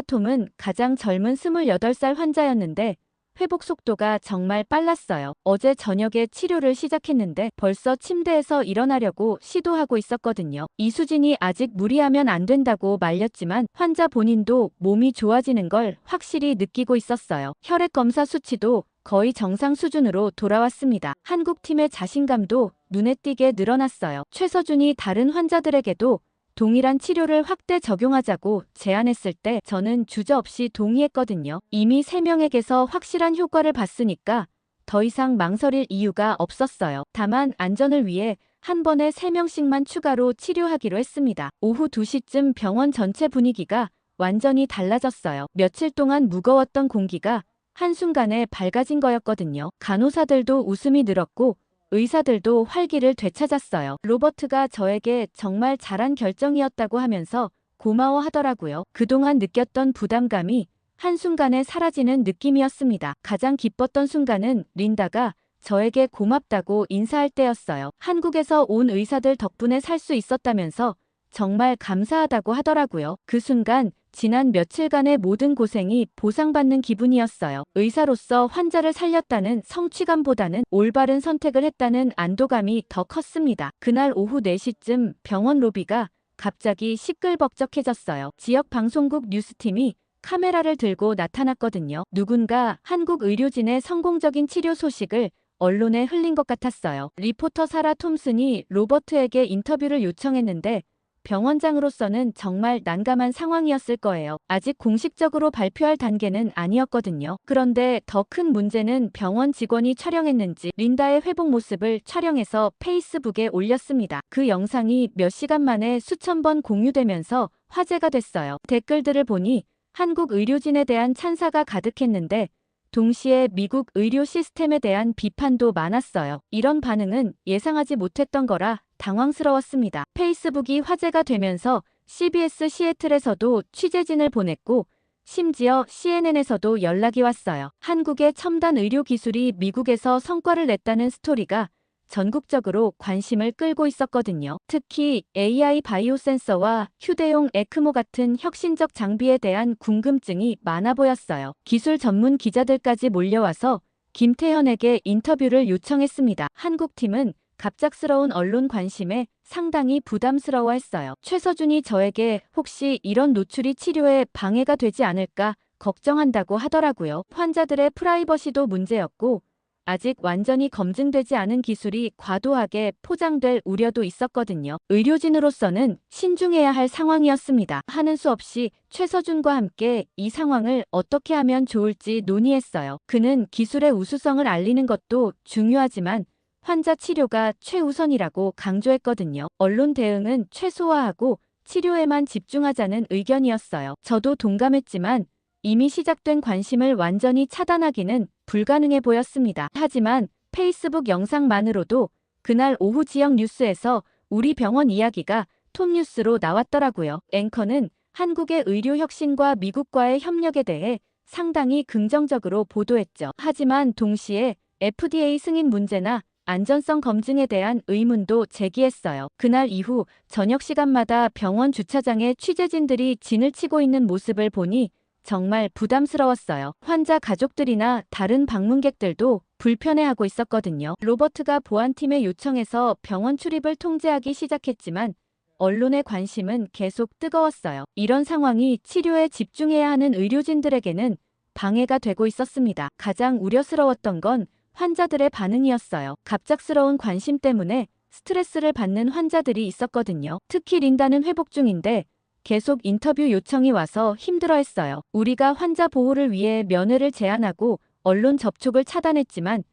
톰은 가장 젊은 28살 환자였는데 회복 속도가 정말 빨랐어요. 어제 저녁에 치료를 시작했는데 벌써 침대에서 일어나려고 시도하고 있었거든요. 이수진이 아직 무리하면 안 된다고 말렸지만 환자 본인도 몸이 좋아지는 걸 확실히 느끼고 있었어요. 혈액 검사 수치도 거의 정상 수준으로 돌아왔습니다. 한국팀의 자신감도 눈에 띄게 늘어났어요. 최서준이 다른 환자들에게도 동일한 치료를 확대 적용하자고 제안했을 때 저는 주저없이 동의했거든요. 이미 3명에게서 확실한 효과를 봤으니까 더 이상 망설일 이유가 없었어요. 다만 안전을 위해 한 번에 3명씩만 추가로 치료하기로 했습니다. 오후 2시쯤 병원 전체 분위기가 완전히 달라졌어요. 며칠 동안 무거웠던 공기가 한순간에 밝아진 거였거든요. 간호사들도 웃음이 늘었고 의사들도 활기를 되찾았어요. 로버트가 저에게 정말 잘한 결정이었다고 하면서 고마워하더라고요. 그동안 느꼈던 부담감이 한순간에 사라지는 느낌이었습니다. 가장 기뻤던 순간은 린다가 저에게 고맙다고 인사할 때였어요. 한국에서 온 의사들 덕분에 살 수 있었다면서 정말 감사하다고 하더라고요. 그 순간 지난 며칠간의 모든 고생이 보상받는 기분이었어요. 의사로서 환자를 살렸다는 성취감보다는 올바른 선택을 했다는 안도감이 더 컸습니다. 그날 오후 4시쯤 병원 로비가 갑자기 시끌벅적해졌어요. 지역 방송국 뉴스팀이 카메라를 들고 나타났거든요. 누군가 한국 의료진의 성공적인 치료 소식을 언론에 흘린 것 같았어요. 리포터 사라 톰슨이 로버트에게 인터뷰를 요청했는데 병원장으로서는 정말 난감한 상황이었을 거예요. 아직 공식적으로 발표할 단계는 아니었거든요. 그런데 더 큰 문제는 병원 직원이 촬영했는지 린다의 회복 모습을 촬영해서 페이스북에 올렸습니다. 그 영상이 몇 시간 만에 수천 번 공유되면서 화제가 됐어요. 댓글들을 보니 한국 의료진에 대한 찬사가 가득했는데 동시에 미국 의료 시스템에 대한 비판도 많았어요. 이런 반응은 예상하지 못했던 거라 당황스러웠습니다. 페이스북이 화제가 되면서 CBS 시애틀에서도 취재진을 보냈고 심지어 CNN에서도 연락이 왔어요. 한국의 첨단 의료 기술이 미국에서 성과를 냈다는 스토리가 전국적으로 관심을 끌고 있었거든요. 특히 AI 바이오 센서와 휴대용 에크모 같은 혁신적 장비에 대한 궁금증이 많아 보였어요. 기술 전문 기자들까지 몰려와서 김태현에게 인터뷰를 요청했습니다. 한국팀은 갑작스러운 언론 관심에 상당히 부담스러워했어요. 최서준이 저에게 혹시 이런 노출이 치료에 방해가 되지 않을까 걱정한다고 하더라고요. 환자들의 프라이버시도 문제였고 아직 완전히 검증되지 않은 기술이 과도하게 포장될 우려도 있었거든요. 의료진으로서는 신중해야 할 상황이었습니다. 하는 수 없이 최서준과 함께 이 상황을 어떻게 하면 좋을지 논의했어요. 그는 기술의 우수성을 알리는 것도 중요하지만 환자 치료가 최우선이라고 강조했거든요. 언론 대응은 최소화하고 치료에만 집중하자는 의견이었어요. 저도 동감했지만 이미 시작된 관심을 완전히 차단하기는 불가능해 보였습니다. 하지만 페이스북 영상만으로도 그날 오후 지역 뉴스에서 우리 병원 이야기가 톱뉴스로 나왔더라고요. 앵커는 한국의 의료 혁신과 미국과의 협력에 대해 상당히 긍정적으로 보도했죠. 하지만 동시에 FDA 승인 문제나 안전성 검증에 대한 의문도 제기했어요. 그날 이후 저녁 시간마다 병원 주차장에 취재진들이 진을 치고 있는 모습을 보니 정말 부담스러웠어요. 환자 가족들이나 다른 방문객들도 불편해하고 있었거든요. 로버트가 보안팀에 요청해서 병원 출입을 통제하기 시작했지만 언론의 관심은 계속 뜨거웠어요. 이런 상황이 치료에 집중해야 하는 의료진들에게는 방해가 되고 있었습니다. 가장 우려스러웠던 건 환자들의 반응이었어요. 갑작스러운 관심 때문에 스트레스를 받는 환자들이 있었거든요. 특히 린다는 회복 중인데 계속 인터뷰 요청이 와서 힘들어했어요. 우리가 환자 보호를 위해 면회를 제한하고 언론 접촉을 차단했지만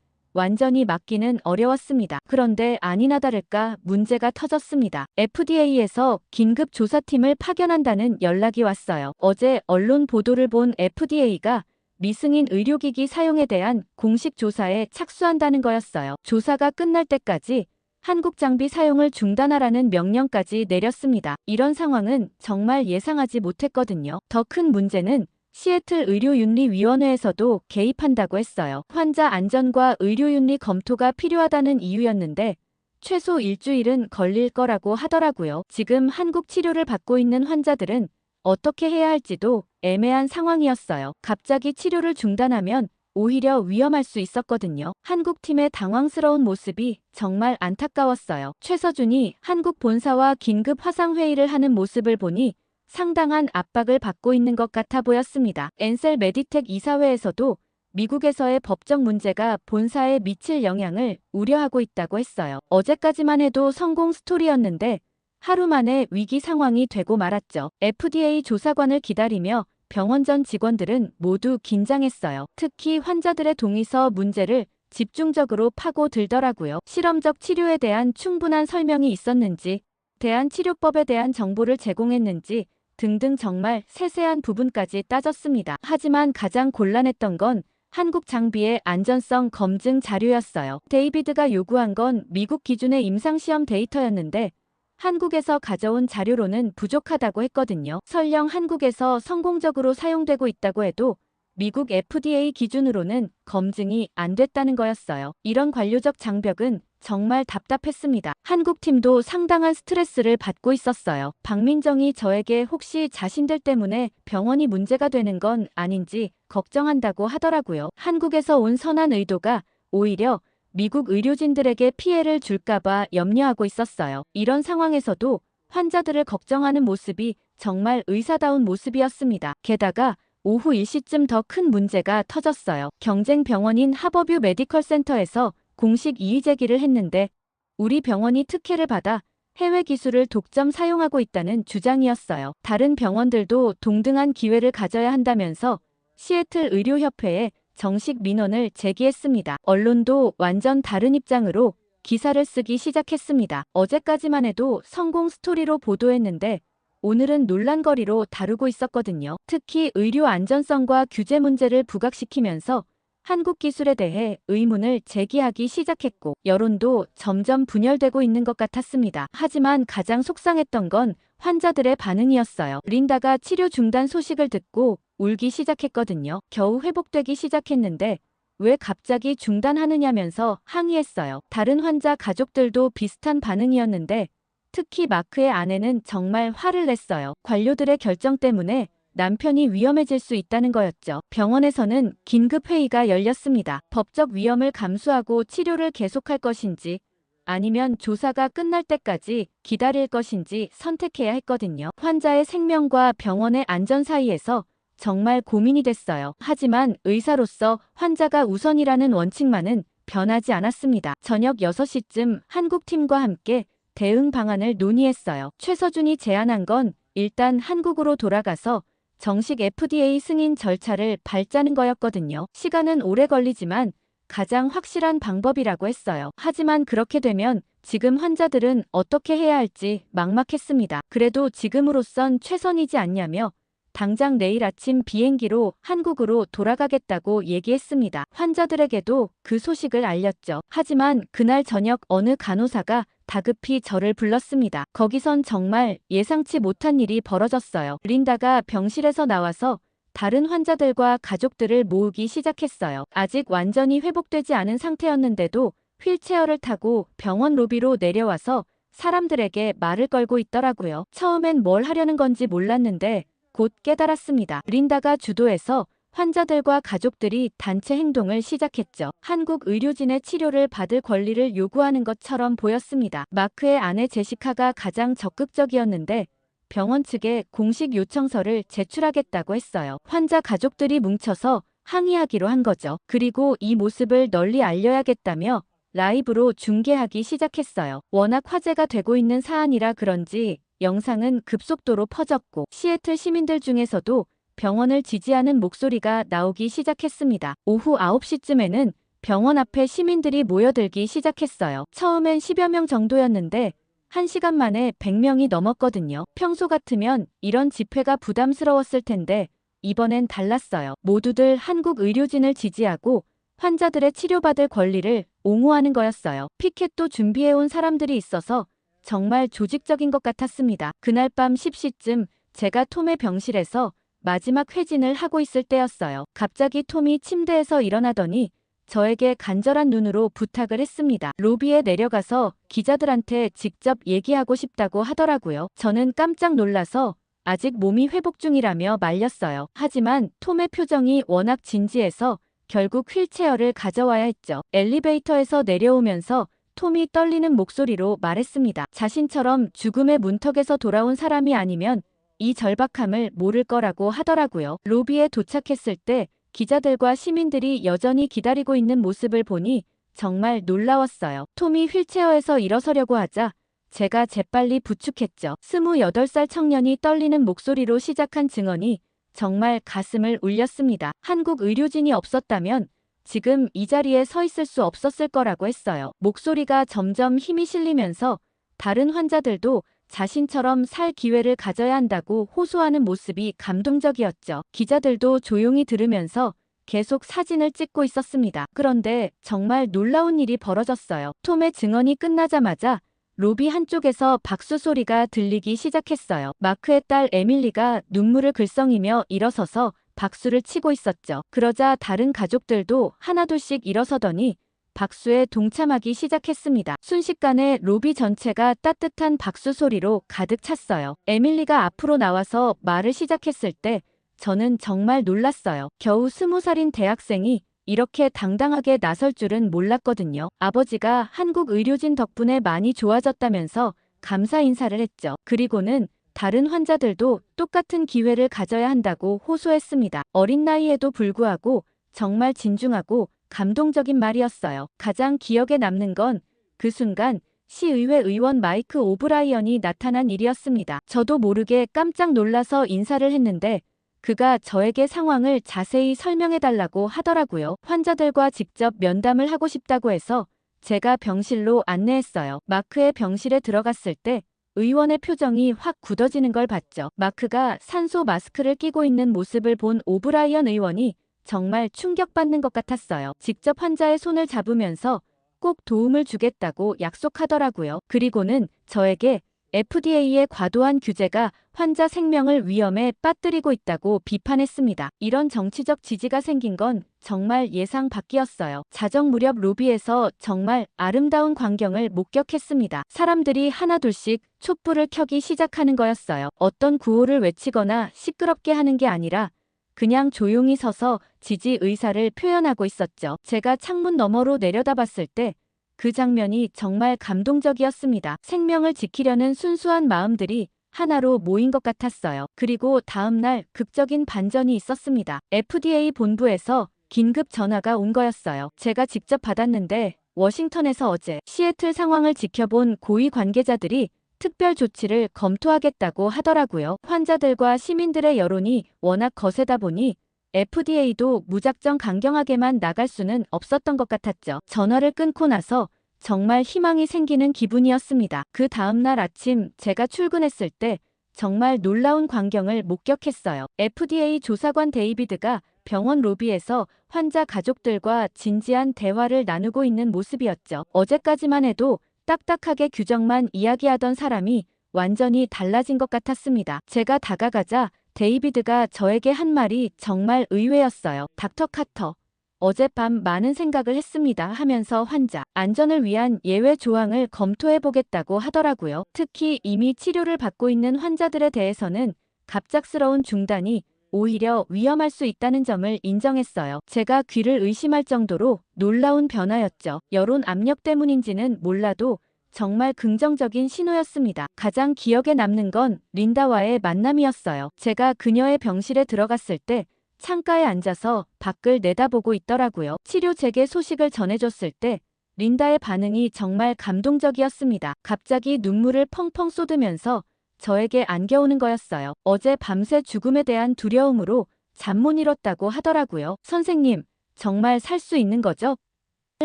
완전히 막기는 어려웠습니다. 그런데 아니나 다를까 문제가 터졌습니다. FDA에서 긴급 조사팀을 파견한다는 연락이 왔어요. 어제 언론 보도를 본 FDA가 미승인 의료기기 사용에 대한 공식 조사에 착수한다는 거였어요. 조사가 끝날 때까지 한국 장비 사용을 중단하라는 명령까지 내렸습니다. 이런 상황은 정말 예상하지 못했거든요. 더 큰 문제는 시애틀 의료윤리위원회에서도 개입한다고 했어요. 환자 안전과 의료윤리 검토가 필요하다는 이유였는데 최소 일주일은 걸릴 거라고 하더라고요. 지금 한국 치료를 받고 있는 환자들은 어떻게 해야 할지도 애매한 상황이었어요. 갑자기 치료를 중단하면 오히려 위험할 수 있었거든요. 한국팀의 당황스러운 모습이 정말 안타까웠어요. 최서준이 한국 본사와 긴급 화상회의를 하는 모습을 보니 상당한 압박을 받고 있는 것 같아 보였습니다. 엔셀 메디텍 이사회에서도 미국에서의 법적 문제가 본사에 미칠 영향을 우려하고 있다고 했어요. 어제까지만 해도 성공 스토리였는데 하루 만에 위기 상황이 되고 말았죠. FDA 조사관을 기다리며 병원 전 직원들은 모두 긴장했어요. 특히 환자들의 동의서 문제를 집중적으로 파고들더라고요. 실험적 치료에 대한 충분한 설명이 있었는지, 대한치료법에 대한 정보를 제공했는지 등등 정말 세세한 부분까지 따졌습니다. 하지만 가장 곤란했던 건 한국 장비의 안전성 검증 자료였어요. 데이비드가 요구한 건 미국 기준의 임상시험 데이터였는데 한국에서 가져온 자료로는 부족하다고 했거든요. 설령 한국에서 성공적으로 사용되고 있다고 해도 미국 FDA 기준으로는 검증이 안 됐다는 거였어요. 이런 관료적 장벽은 정말 답답했습니다. 한국팀도 상당한 스트레스를 받고 있었어요. 박민정이 저에게 혹시 자신들 때문에 병원이 문제가 되는 건 아닌지 걱정한다고 하더라고요. 한국에서 온 선한 의도가 오히려 미국 의료진들에게 피해를 줄까봐 염려하고 있었어요. 이런 상황에서도 환자들을 걱정하는 모습이 정말 의사다운 모습이었습니다. 게다가 오후 1시쯤 더 큰 문제가 터졌어요. 경쟁 병원인 하버뷰 메디컬 센터에서 공식 이의 제기를 했는데 우리 병원이 특혜를 받아 해외 기술을 독점 사용하고 있다는 주장이었어요. 다른 병원들도 동등한 기회를 가져야 한다면서 시애틀 의료협회에 정식 민원을 제기했습니다. 언론도 완전 다른 입장으로 기사를 쓰기 시작했습니다. 어제까지만 해도 성공 스토리로 보도했는데 오늘은 논란거리로 다루고 있었거든요. 특히 의료 안전성과 규제 문제를 부각시키면서 한국 기술에 대해 의문을 제기하기 시작했고 여론도 점점 분열되고 있는 것 같았습니다. 하지만 가장 속상했던 건 환자들의 반응이었어요. 린다가 치료 중단 소식을 듣고 울기 시작했거든요. 겨우 회복되기 시작했는데 왜 갑자기 중단하느냐면서 항의했어요. 다른 환자 가족들도 비슷한 반응이었는데 특히 마크의 아내는 정말 화를 냈어요. 관료들의 결정 때문에 남편이 위험해질 수 있다는 거였죠. 병원에서는 긴급 회의가 열렸습니다. 법적 위험을 감수하고 치료를 계속할 것인지 아니면 조사가 끝날 때까지 기다릴 것인지 선택해야 했거든요. 환자의 생명과 병원의 안전 사이에서 정말 고민이 됐어요. 하지만 의사로서 환자가 우선이라는 원칙만은 변하지 않았습니다. 저녁 6시쯤 한국팀과 함께 대응 방안을 논의했어요. 최서준이 제안한 건 일단 한국으로 돌아가서 정식 FDA 승인 절차를 밟자는 거였거든요. 시간은 오래 걸리지만 가장 확실한 방법이라고 했어요. 하지만 그렇게 되면 지금 환자들은 어떻게 해야 할지 막막했습니다. 그래도 지금으로선 최선이지 않냐며 당장 내일 아침 비행기로 한국으로 돌아가겠다고 얘기했습니다. 환자들에게도 그 소식을 알렸죠. 하지만 그날 저녁 어느 간호사가 다급히 저를 불렀습니다. 거기선 정말 예상치 못한 일이 벌어졌어요. 린다가 병실에서 나와서 다른 환자들과 가족들을 모으기 시작했어요. 아직 완전히 회복되지 않은 상태였는데도 휠체어를 타고 병원 로비로 내려와서 사람들에게 말을 걸고 있더라고요. 처음엔 뭘 하려는 건지 몰랐는데 곧 깨달았습니다. 린다가 주도해서 환자들과 가족들이 단체 행동을 시작했죠. 한국 의료진의 치료를 받을 권리를 요구하는 것처럼 보였습니다. 마크의 아내 제시카가 가장 적극적이었는데 병원 측에 공식 요청서를 제출하겠다고 했어요. 환자 가족들이 뭉쳐서 항의하기로 한 거죠. 그리고 이 모습을 널리 알려야겠다며 라이브로 중계하기 시작했어요. 워낙 화제가 되고 있는 사안이라 그런지 영상은 급속도로 퍼졌고 시애틀 시민들 중에서도 병원을 지지하는 목소리가 나오기 시작했습니다. 오후 9시쯤에는 병원 앞에 시민들이 모여들기 시작했어요. 처음엔 10여 명 정도였는데 1시간 만에 100명이 넘었거든요. 평소 같으면 이런 집회가 부담스러웠을 텐데 이번엔 달랐어요. 모두들 한국 의료진을 지지하고 환자들의 치료받을 권리를 옹호하는 거였어요. 피켓도 준비해온 사람들이 있어서 정말 조직적인 것 같았습니다. 그날 밤 10시쯤 제가 톰의 병실에서 마지막 회진을 하고 있을 때였어요. 갑자기 톰이 침대에서 일어나더니 저에게 간절한 눈으로 부탁을 했습니다. 로비에 내려가서 기자들한테 직접 얘기하고 싶다고 하더라고요. 저는 깜짝 놀라서 아직 몸이 회복 중이라며 말렸어요. 하지만 톰의 표정이 워낙 진지해서 결국 휠체어를 가져와야 했죠. 엘리베이터에서 내려오면서 톰이 떨리는 목소리로 말했습니다. 자신처럼 죽음의 문턱에서 돌아온 사람이 아니면 이 절박함을 모를 거라고 하더라고요. 로비에 도착했을 때 기자들과 시민들이 여전히 기다리고 있는 모습을 보니 정말 놀라웠어요. 톰이 휠체어에서 일어서려고 하자 제가 재빨리 부축했죠. 28살 청년이 떨리는 목소리로 시작한 증언이 정말 가슴을 울렸습니다. 한국 의료진이 없었다면 지금 이 자리에 서 있을 수 없었을 거라고 했어요. 목소리가 점점 힘이 실리면서 다른 환자들도 자신처럼 살 기회를 가져야 한다고 호소하는 모습이 감동적이었죠. 기자들도 조용히 들으면서 계속 사진을 찍고 있었습니다. 그런데 정말 놀라운 일이 벌어졌어요. 톰의 증언이 끝나자마자 로비 한쪽에서 박수 소리가 들리기 시작했어요. 마크의 딸 에밀리가 눈물을 글썽이며 일어서서 박수를 치고 있었죠. 그러자 다른 가족들도 하나둘씩 일어서더니 박수에 동참하기 시작했습니다. 순식간에 로비 전체가 따뜻한 박수 소리로 가득 찼어요. 에밀리가 앞으로 나와서 말을 시작했을 때 저는 정말 놀랐어요. 겨우 20살인 대학생이 이렇게 당당하게 나설 줄은 몰랐거든요. 아버지가 한국 의료진 덕분에 많이 좋아졌다면서 감사 인사를 했죠. 그리고는 다른 환자들도 똑같은 기회를 가져야 한다고 호소했습니다. 어린 나이에도 불구하고 정말 진중하고 감동적인 말이었어요. 가장 기억에 남는 건 그 순간 시의회 의원 마이크 오브라이언이 나타난 일이었습니다. 저도 모르게 깜짝 놀라서 인사를 했는데 그가 저에게 상황을 자세히 설명해달라고 하더라고요. 환자들과 직접 면담을 하고 싶다고 해서 제가 병실로 안내했어요. 마크의 병실에 들어갔을 때 의원의 표정이 확 굳어지는 걸 봤죠. 마크가 산소 마스크를 끼고 있는 모습을 본 오브라이언 의원이 정말 충격받는 것 같았어요. 직접 환자의 손을 잡으면서 꼭 도움을 주겠다고 약속하더라고요. 그리고는 저에게 FDA의 과도한 규제가 환자 생명을 위험에 빠뜨리고 있다고 비판했습니다. 이런 정치적 지지가 생긴 건 정말 예상 밖이었어요. 자정 무렵 로비에서 정말 아름다운 광경을 목격했습니다. 사람들이 하나둘씩 촛불을 켜기 시작하는 거였어요. 어떤 구호를 외치거나 시끄럽게 하는 게 아니라 그냥 조용히 서서 지지 의사를 표현하고 있었죠. 제가 창문 너머로 내려다봤을 때 그 장면이 정말 감동적이었습니다. 생명을 지키려는 순수한 마음들이 하나로 모인 것 같았어요. 그리고 다음 날 극적인 반전이 있었습니다. FDA 본부에서 긴급 전화가 온 거였어요. 제가 직접 받았는데 워싱턴에서 어제 시애틀 상황을 지켜본 고위 관계자들이 특별 조치를 검토하겠다고 하더라고요. 환자들과 시민들의 여론이 워낙 거세다 보니 FDA도 무작정 강경하게만 나갈 수는 없었던 것 같았죠. 전화를 끊고 나서 정말 희망이 생기는 기분이었습니다. 그 다음날 아침 제가 출근했을 때 정말 놀라운 광경을 목격했어요. FDA 조사관 데이비드가 병원 로비에서 환자 가족들과 진지한 대화를 나누고 있는 모습이었죠. 어제까지만 해도 딱딱하게 규정만 이야기하던 사람이 완전히 달라진 것 같았습니다. 제가 다가가자 데이비드가 저에게 한 말이 정말 의외였어요. 닥터 카터, 어젯밤 많은 생각을 했습니다 하면서 환자 안전을 위한 예외 조항을 검토해보겠다고 하더라고요. 특히 이미 치료를 받고 있는 환자들에 대해서는 갑작스러운 중단이 오히려 위험할 수 있다는 점을 인정했어요. 제가 귀를 의심할 정도로 놀라운 변화였죠. 여론 압력 때문인지는 몰라도 정말 긍정적인 신호였습니다. 가장 기억에 남는 건 린다와의 만남이었어요. 제가 그녀의 병실에 들어갔을 때 창가에 앉아서 밖을 내다보고 있더라고요. 치료 재개 소식을 전해줬을 때 린다의 반응이 정말 감동적이었습니다. 갑자기 눈물을 펑펑 쏟으면서 저에게 안겨오는 거였어요. 어제 밤새 죽음에 대한 두려움으로 잠 못 이뤘다고 하더라고요. 선생님, 정말 살 수 있는 거죠?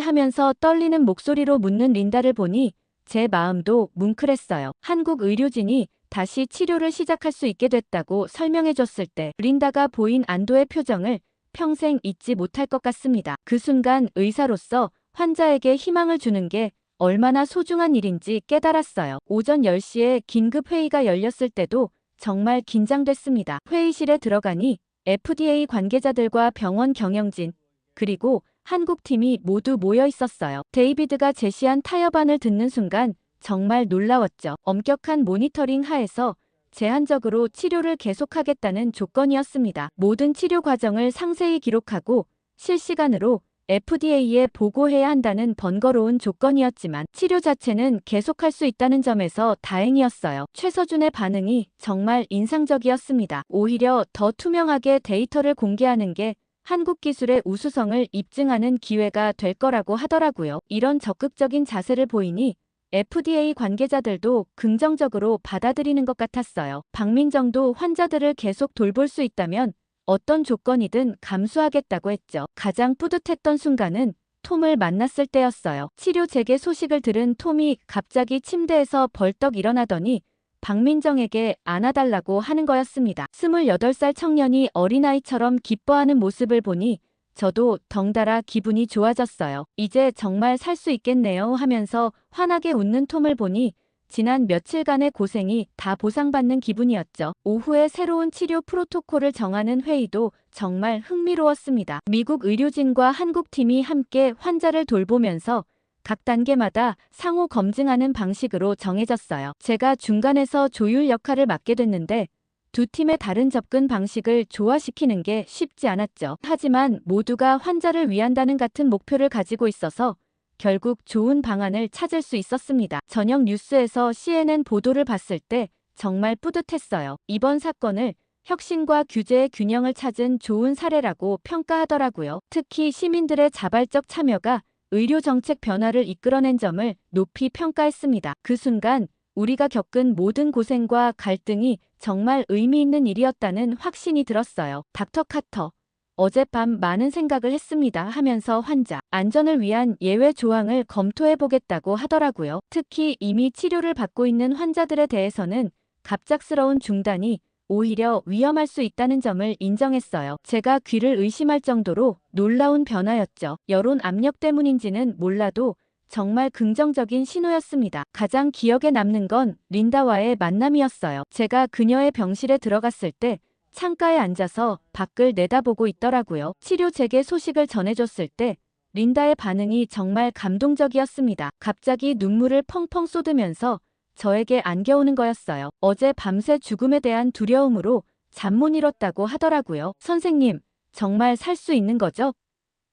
하면서 떨리는 목소리로 묻는 린다를 보니 제 마음도 뭉클했어요. 한국 의료진이 다시 치료를 시작할 수 있게 됐다고 설명해줬을 때 린다가 보인 안도의 표정을 평생 잊지 못할 것 같습니다. 그 순간 의사로서 환자에게 희망을 주는 게 얼마나 소중한 일인지 깨달았어요. 오전 10시에 긴급 회의가 열렸을 때도 정말 긴장됐습니다. 회의실에 들어가니 FDA 관계자들과 병원 경영진, 그리고 한국팀이 모두 모여 있었어요. 데이비드가 제시한 타협안을 듣는 순간 정말 놀라웠죠. 엄격한 모니터링 하에서 제한적으로 치료를 계속하겠다는 조건이었습니다. 모든 치료 과정을 상세히 기록하고 실시간으로 FDA에 보고해야 한다는 번거로운 조건이었지만 치료 자체는 계속할 수 있다는 점에서 다행이었어요. 최서준의 반응이 정말 인상적이었습니다. 오히려 더 투명하게 데이터를 공개하는 게 한국 기술의 우수성을 입증하는 기회가 될 거라고 하더라고요. 이런 적극적인 자세를 보이니 FDA 관계자들도 긍정적으로 받아들이는 것 같았어요. 박민정도 환자들을 계속 돌볼 수 있다면 어떤 조건이든 감수하겠다고 했죠. 가장 뿌듯했던 순간은 톰을 만났을 때였어요. 치료 재개 소식을 들은 톰이 갑자기 침대에서 벌떡 일어나더니 박민정에게 안아달라고 하는 거였습니다. 28살 청년이 어린아이처럼 기뻐하는 모습을 보니 저도 덩달아 기분이 좋아졌어요. 이제 정말 살 수 있겠네요 하면서 환하게 웃는 톰을 보니 지난 며칠간의 고생이 다 보상받는 기분이었죠. 오후에 새로운 치료 프로토콜을 정하는 회의도 정말 흥미로웠습니다. 미국 의료진과 한국팀이 함께 환자를 돌보면서 각 단계마다 상호 검증하는 방식으로 정해졌어요. 제가 중간에서 조율 역할을 맡게 됐는데 두 팀의 다른 접근 방식을 조화시키는 게 쉽지 않았죠. 하지만 모두가 환자를 위한다는 같은 목표를 가지고 있어서 결국 좋은 방안을 찾을 수 있었습니다. 저녁 뉴스에서 CNN 보도를 봤을 때 정말 뿌듯했어요. 이번 사건을 혁신과 규제의 균형을 찾은 좋은 사례라고 평가하더라고요. 특히 시민들의 자발적 참여가 의료 정책 변화를 이끌어낸 점을 높이 평가했습니다. 그 순간 우리가 겪은 모든 고생과 갈등이 정말 의미 있는 일이었다는 확신이 들었어요. 닥터 카터, 어젯밤 많은 생각을 했습니다 하면서 환자 안전을 위한 예외 조항을 검토해보겠다고 하더라고요. 특히 이미 치료를 받고 있는 환자들에 대해서는 갑작스러운 중단이 오히려 위험할 수 있다는 점을 인정했어요. 제가 귀를 의심할 정도로 놀라운 변화였죠. 여론 압력 때문인지는 몰라도 정말 긍정적인 신호였습니다. 가장 기억에 남는 건 린다와의 만남이었어요. 제가 그녀의 병실에 들어갔을 때 창가에 앉아서 밖을 내다보고 있더라고요. 치료 재개 소식을 전해줬을 때 린다의 반응이 정말 감동적이었습니다. 갑자기 눈물을 펑펑 쏟으면서 저에게 안겨오는 거였어요. 어제 밤새 죽음에 대한 두려움으로 잠 못 이뤘다고 하더라고요. 선생님, 정말 살 수 있는 거죠?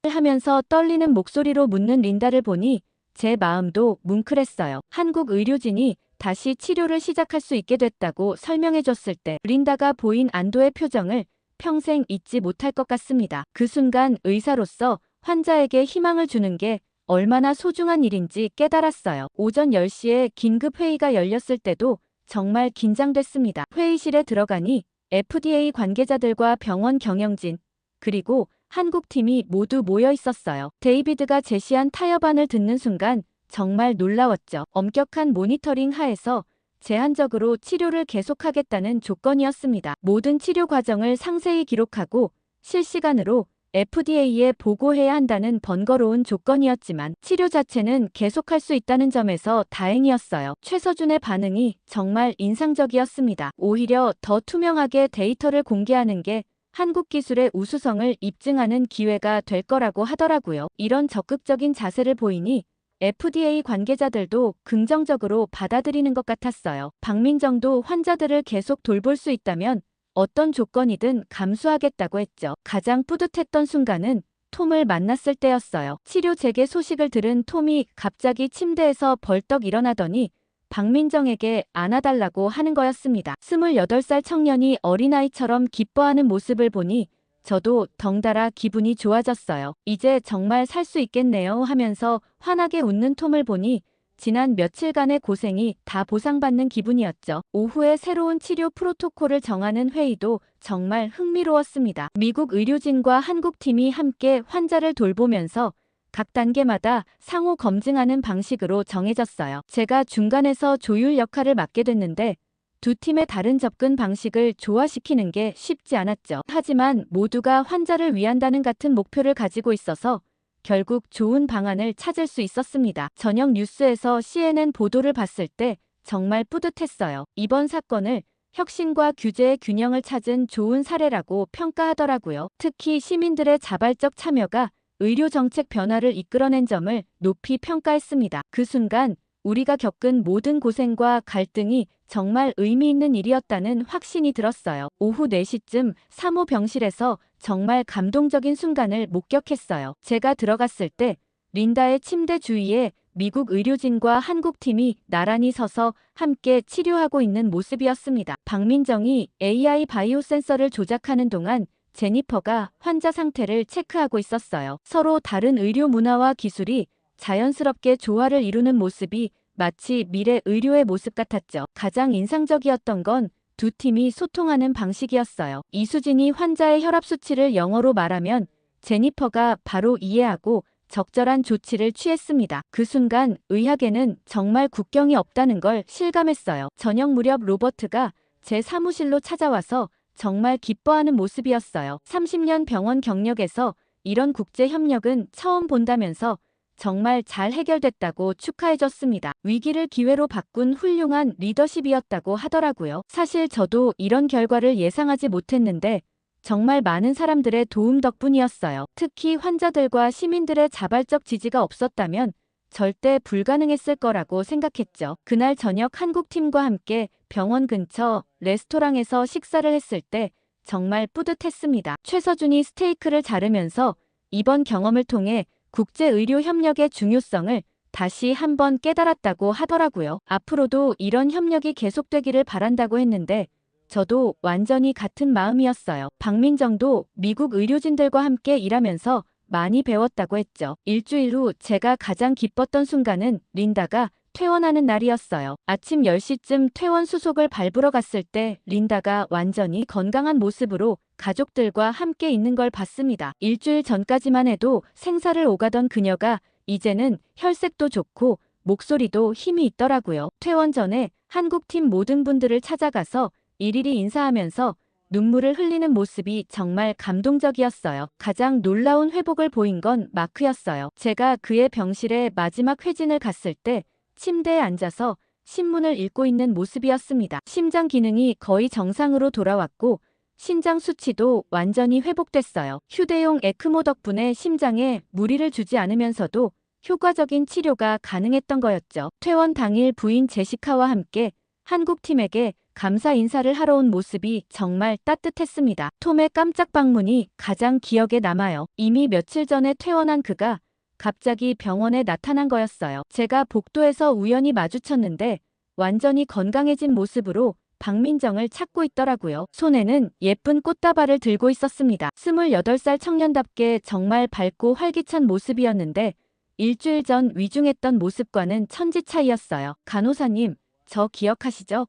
하면서 떨리는 목소리로 묻는 린다를 보니 제 마음도 뭉클했어요. 한국 의료진이 다시 치료를 시작할 수 있게 됐다고 설명해줬을 때 린다가 보인 안도의 표정을 평생 잊지 못할 것 같습니다. 그 순간 의사로서 환자에게 희망을 주는 게 얼마나 소중한 일인지 깨달았어요. 오전 10시에 긴급 회의가 열렸을 때도 정말 긴장됐습니다. 회의실에 들어가니 FDA 관계자들과 병원 경영진, 그리고 한국팀이 모두 모여 있었어요. 데이비드가 제시한 타협안을 듣는 순간 정말 놀라웠죠. 엄격한 모니터링 하에서 제한적으로 치료를 계속하겠다는 조건이었습니다. 모든 치료 과정을 상세히 기록하고 실시간으로 FDA에 보고해야 한다는 번거로운 조건이었지만 치료 자체는 계속할 수 있다는 점에서 다행이었어요. 최서준의 반응이 정말 인상적이었습니다. 오히려 더 투명하게 데이터를 공개하는 게 한국 기술의 우수성을 입증하는 기회가 될 거라고 하더라고요. 이런 적극적인 자세를 보이니 FDA 관계자들도 긍정적으로 받아들이는 것 같았어요. 박민정도 환자들을 계속 돌볼 수 있다면 어떤 조건이든 감수하겠다고 했죠. 가장 뿌듯했던 순간은 톰을 만났을 때였어요. 치료 재개 소식을 들은 톰이 갑자기 침대에서 벌떡 일어나더니 박민정에게 안아달라고 하는 거였습니다. 28살 청년이 어린아이처럼 기뻐하는 모습을 보니 저도 덩달아 기분이 좋아졌어요. 이제 정말 살 수 있겠네요 하면서 환하게 웃는 톰을 보니 지난 며칠간의 고생이 다 보상받는 기분이었죠. 오후에 새로운 치료 프로토콜을 정하는 회의도 정말 흥미로웠습니다. 미국 의료진과 한국팀이 함께 환자를 돌보면서 각 단계마다 상호 검증하는 방식으로 정해졌어요. 제가 중간에서 조율 역할을 맡게 됐는데 두 팀의 다른 접근 방식을 조화시키는 게 쉽지 않았죠. 하지만 모두가 환자를 위한다는 같은 목표를 가지고 있어서 결국 좋은 방안을 찾을 수 있었습니다. 저녁 뉴스에서 CNN 보도를 봤을 때 정말 뿌듯했어요. 이번 사건을 혁신과 규제의 균형을 찾은 좋은 사례라고 평가하더라고요. 특히 시민들의 자발적 참여가 의료 정책 변화를 이끌어낸 점을 높이 평가했습니다. 그 순간 우리가 겪은 모든 고생과 갈등이 정말 의미 있는 일이었다는 확신이 들었어요. 오후 4시쯤 3호 병실에서 정말 감동적인 순간을 목격했어요. 제가 들어갔을 때 린다의 침대 주위에 미국 의료진과 한국 팀이 나란히 서서 함께 치료하고 있는 모습이었습니다. 박민정이 AI 바이오 센서를 조작하는 동안 제니퍼가 환자 상태를 체크하고 있었어요. 서로 다른 의료 문화와 기술이 자연스럽게 조화를 이루는 모습이 마치 미래 의료의 모습 같았죠. 가장 인상적이었던 건 두 팀이 소통하는 방식이었어요. 이수진이 환자의 혈압 수치를 영어로 말하면 제니퍼가 바로 이해하고 적절한 조치를 취했습니다. 그 순간 의학에는 정말 국경이 없다는 걸 실감했어요. 저녁 무렵 로버트가 제 사무실로 찾아와서 정말 기뻐하는 모습이었어요. 30년 병원 경력에서 이런 국제 협력은 처음 본다면서 정말 잘 해결됐다고 축하해줬습니다. 위기를 기회로 바꾼 훌륭한 리더십이었다고 하더라고요. 사실 저도 이런 결과를 예상하지 못했는데 정말 많은 사람들의 도움 덕분이었어요. 특히 환자들과 시민들의 자발적 지지가 없었다면 절대 불가능했을 거라고 생각했죠. 그날 저녁 한국팀과 함께 병원 근처 레스토랑에서 식사를 했을 때 정말 뿌듯했습니다. 최서준이 스테이크를 자르면서 이번 경험을 통해 국제의료 협력의 중요성을 다시 한번 깨달았다고 하더라고요. 앞으로도 이런 협력이 계속되기를 바란다고 했는데 저도 완전히 같은 마음이었어요. 박민정도 미국 의료진들과 함께 일하면서 많이 배웠다고 했죠. 일주일 후 제가 가장 기뻤던 순간은 린다가 퇴원하는 날이었어요. 아침 10시쯤 퇴원 수속을 밟으러 갔을 때 린다가 완전히 건강한 모습으로 가족들과 함께 있는 걸 봤습니다. 일주일 전까지만 해도 생사를 오가던 그녀가 이제는 혈색도 좋고 목소리도 힘이 있더라고요. 퇴원 전에 한국팀 모든 분들을 찾아가서 일일이 인사하면서 눈물을 흘리는 모습이 정말 감동적이었어요. 가장 놀라운 회복을 보인 건 마크였어요. 제가 그의 병실에 마지막 회진을 갔을 때 침대에 앉아서 신문을 읽고 있는 모습이었습니다. 심장 기능이 거의 정상으로 돌아왔고 신장 수치도 완전히 회복됐어요. 휴대용 에크모 덕분에 심장에 무리를 주지 않으면서도 효과적인 치료가 가능했던 거였죠. 퇴원 당일 부인 제시카와 함께 한국팀에게 감사 인사를 하러 온 모습이 정말 따뜻했습니다. 톰의 깜짝 방문이 가장 기억에 남아요. 이미 며칠 전에 퇴원한 그가 갑자기 병원에 나타난 거였어요. 제가 복도에서 우연히 마주쳤는데 완전히 건강해진 모습으로 박민정을 찾고 있더라고요. 손에는 예쁜 꽃다발을 들고 있었습니다. 28살 청년답게 정말 밝고 활기찬 모습이었는데 일주일 전 위중했던 모습과는 천지 차이였어요. 간호사님, 저 기억하시죠?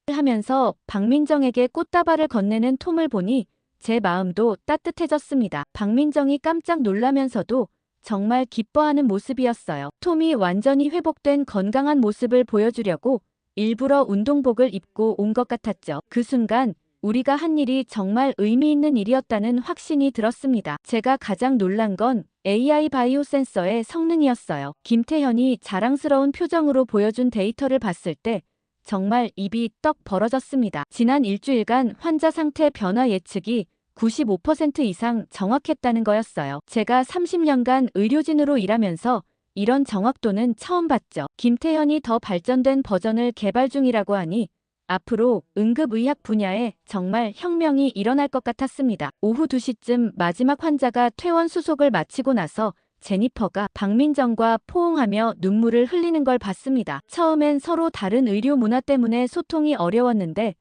하면서 박민정에게 꽃다발을 건네는 톰을 보니 제 마음도 따뜻해졌습니다. 박민정이 깜짝 놀라면서도 정말 기뻐하는 모습이었어요. 톰이 완전히 회복된 건강한 모습을 보여주려고 일부러 운동복을 입고 온 것 같았죠. 그 순간 우리가 한 일이 정말 의미 있는 일이었다는 확신이 들었습니다. 제가 가장 놀란 건 AI 바이오 센서의 성능이었어요. 김태현이 자랑스러운 표정으로 보여준 데이터를 봤을 때 정말 입이 떡 벌어졌습니다. 지난 일주일간 환자 상태 변화 예측이 95% 이상 정확했다는 거였어요. 제가 30년간 의료진으로 일하면서 이런 정확도는 처음 봤죠. 김태현이 더 발전된 버전을 개발 중이라고 하니 앞으로 응급의학 분야에 정말 혁명이 일어날 것 같았습니다. 오후 2시쯤 마지막 환자가 퇴원 수속을 마치고 나서 제니퍼가 박민정과 포옹하며 눈물을 흘리는 걸 봤습니다. 처음엔 서로 다른 의료 문화 때문에 소통이 어려웠는데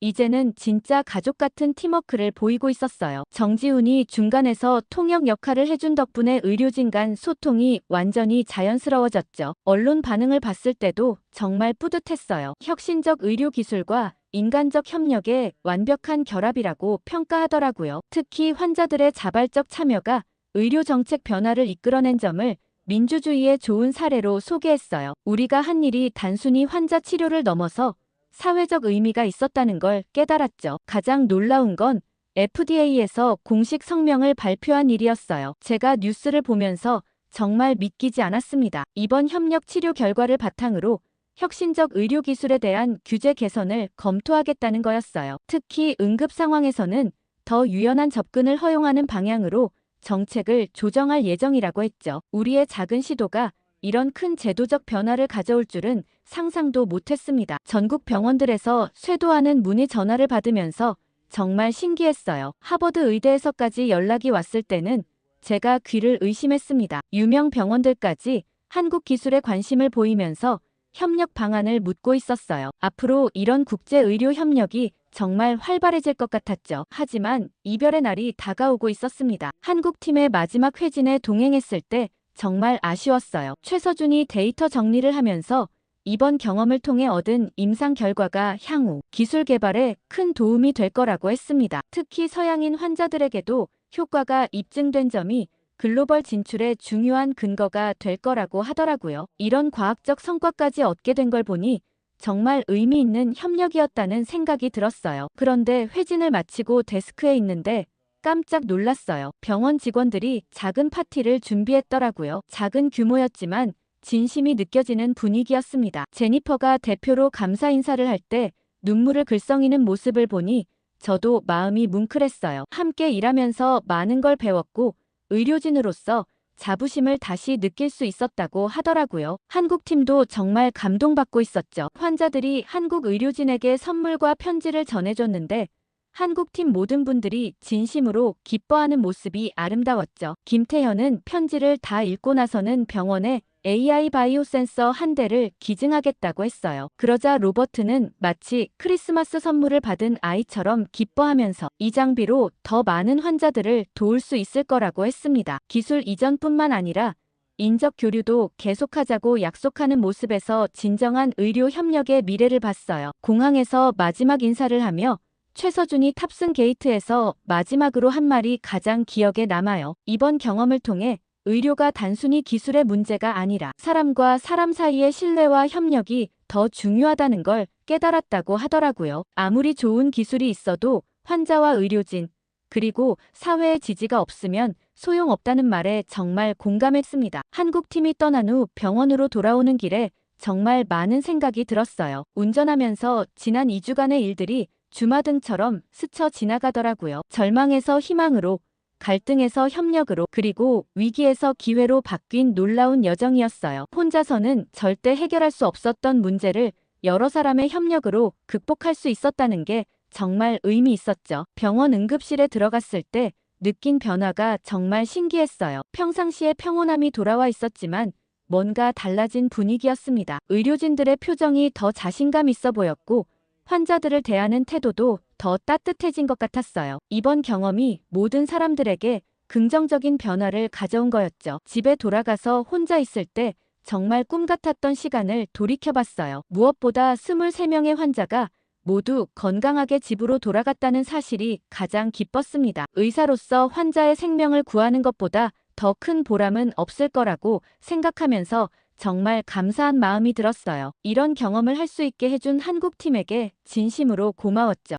이제는 진짜 가족 같은 팀워크를 보이고 있었어요. 정지훈이 중간에서 통역 역할을 해준 덕분에 의료진 간 소통이 완전히 자연스러워졌죠. 언론 반응을 봤을 때도 정말 뿌듯했어요. 혁신적 의료 기술과 인간적 협력의 완벽한 결합이라고 평가하더라고요. 특히 환자들의 자발적 참여가 의료 정책 변화를 이끌어낸 점을 민주주의의 좋은 사례로 소개했어요. 우리가 한 일이 단순히 환자 치료를 넘어서 사회적 의미가 있었다는 걸 깨달았죠. 가장 놀라운 건 FDA에서 공식 성명을 발표한 일이었어요. 제가 뉴스를 보면서 정말 믿기지 않았습니다. 이번 협력 치료 결과를 바탕으로 혁신적 의료 기술에 대한 규제 개선을 검토하겠다는 거였어요. 특히 응급 상황에서는 더 유연한 접근을 허용하는 방향으로 정책을 조정할 예정이라고 했죠. 우리의 작은 시도가 이런 큰 제도적 변화를 가져올 줄은 상상도 못했습니다. 전국 병원들에서 쇄도하는 문의 전화를 받으면서 정말 신기했어요. 하버드 의대에서까지 연락이 왔을 때는 제가 귀를 의심했습니다. 유명 병원들까지 한국 기술에 관심을 보이면서 협력 방안을 묻고 있었어요. 앞으로 이런 국제 의료 협력이 정말 활발해질 것 같았죠. 하지만 이별의 날이 다가오고 있었습니다. 한국팀의 마지막 회진에 동행했을 때 정말 아쉬웠어요. 최서준이 데이터 정리를 하면서 이번 경험을 통해 얻은 임상 결과가 향후 기술 개발에 큰 도움이 될 거라고 했습니다. 특히 서양인 환자들에게도 효과가 입증된 점이 글로벌 진출에 중요한 근거가 될 거라고 하더라고요. 이런 과학적 성과까지 얻게 된 걸 보니 정말 의미 있는 협력이었다는 생각이 들었어요. 그런데 회진을 마치고 데스크에 있는데 깜짝 놀랐어요. 병원 직원들이 작은 파티를 준비했더라고요. 작은 규모였지만 진심이 느껴지는 분위기였습니다. 제니퍼가 대표로 감사 인사를 할 때 눈물을 글썽이는 모습을 보니 저도 마음이 뭉클했어요. 함께 일하면서 많은 걸 배웠고 의료진으로서 자부심을 다시 느낄 수 있었다고 하더라고요. 한국팀도 정말 감동받고 있었죠. 환자들이 한국 의료진에게 선물과 편지를 전해줬는데 한국팀 모든 분들이 진심으로 기뻐하는 모습이 아름다웠죠. 김태현은 편지를 다 읽고 나서는 병원에 AI 바이오 센서 한 대를 기증하겠다고 했어요. 그러자 로버트는 마치 크리스마스 선물을 받은 아이처럼 기뻐하면서 이 장비로 더 많은 환자들을 도울 수 있을 거라고 했습니다. 기술 이전뿐만 아니라 인적 교류도 계속하자고 약속하는 모습에서 진정한 의료 협력의 미래를 봤어요. 공항에서 마지막 인사를 하며 최서준이 탑승 게이트에서 마지막으로 한 말이 가장 기억에 남아요. 이번 경험을 통해 의료가 단순히 기술의 문제가 아니라 사람과 사람 사이의 신뢰와 협력이 더 중요하다는 걸 깨달았다고 하더라고요. 아무리 좋은 기술이 있어도 환자와 의료진, 그리고 사회의 지지가 없으면 소용없다는 말에 정말 공감했습니다. 한국팀이 떠난 후 병원으로 돌아오는 길에 정말 많은 생각이 들었어요. 운전하면서 지난 2주간의 일들이 주마등처럼 스쳐 지나가더라고요. 절망에서 희망으로, 갈등에서 협력으로, 그리고 위기에서 기회로 바뀐 놀라운 여정이었어요. 혼자서는 절대 해결할 수 없었던 문제를 여러 사람의 협력으로 극복할 수 있었다는 게 정말 의미 있었죠. 병원 응급실에 들어갔을 때 느낀 변화가 정말 신기했어요. 평상시에 평온함이 돌아와 있었지만 뭔가 달라진 분위기였습니다. 의료진들의 표정이 더 자신감 있어 보였고 환자들을 대하는 태도도 더 따뜻해진 것 같았어요. 이번 경험이 모든 사람들에게 긍정적인 변화를 가져온 거였죠. 집에 돌아가서 혼자 있을 때 정말 꿈 같았던 시간을 돌이켜봤어요. 무엇보다 23명의 환자가 모두 건강하게 집으로 돌아갔다는 사실이 가장 기뻤습니다. 의사로서 환자의 생명을 구하는 것보다 더 큰 보람은 없을 거라고 생각하면서 정말 감사한 마음이 들었어요. 이런 경험을 할 수 있게 해준 한국팀에게 진심으로 고마웠죠.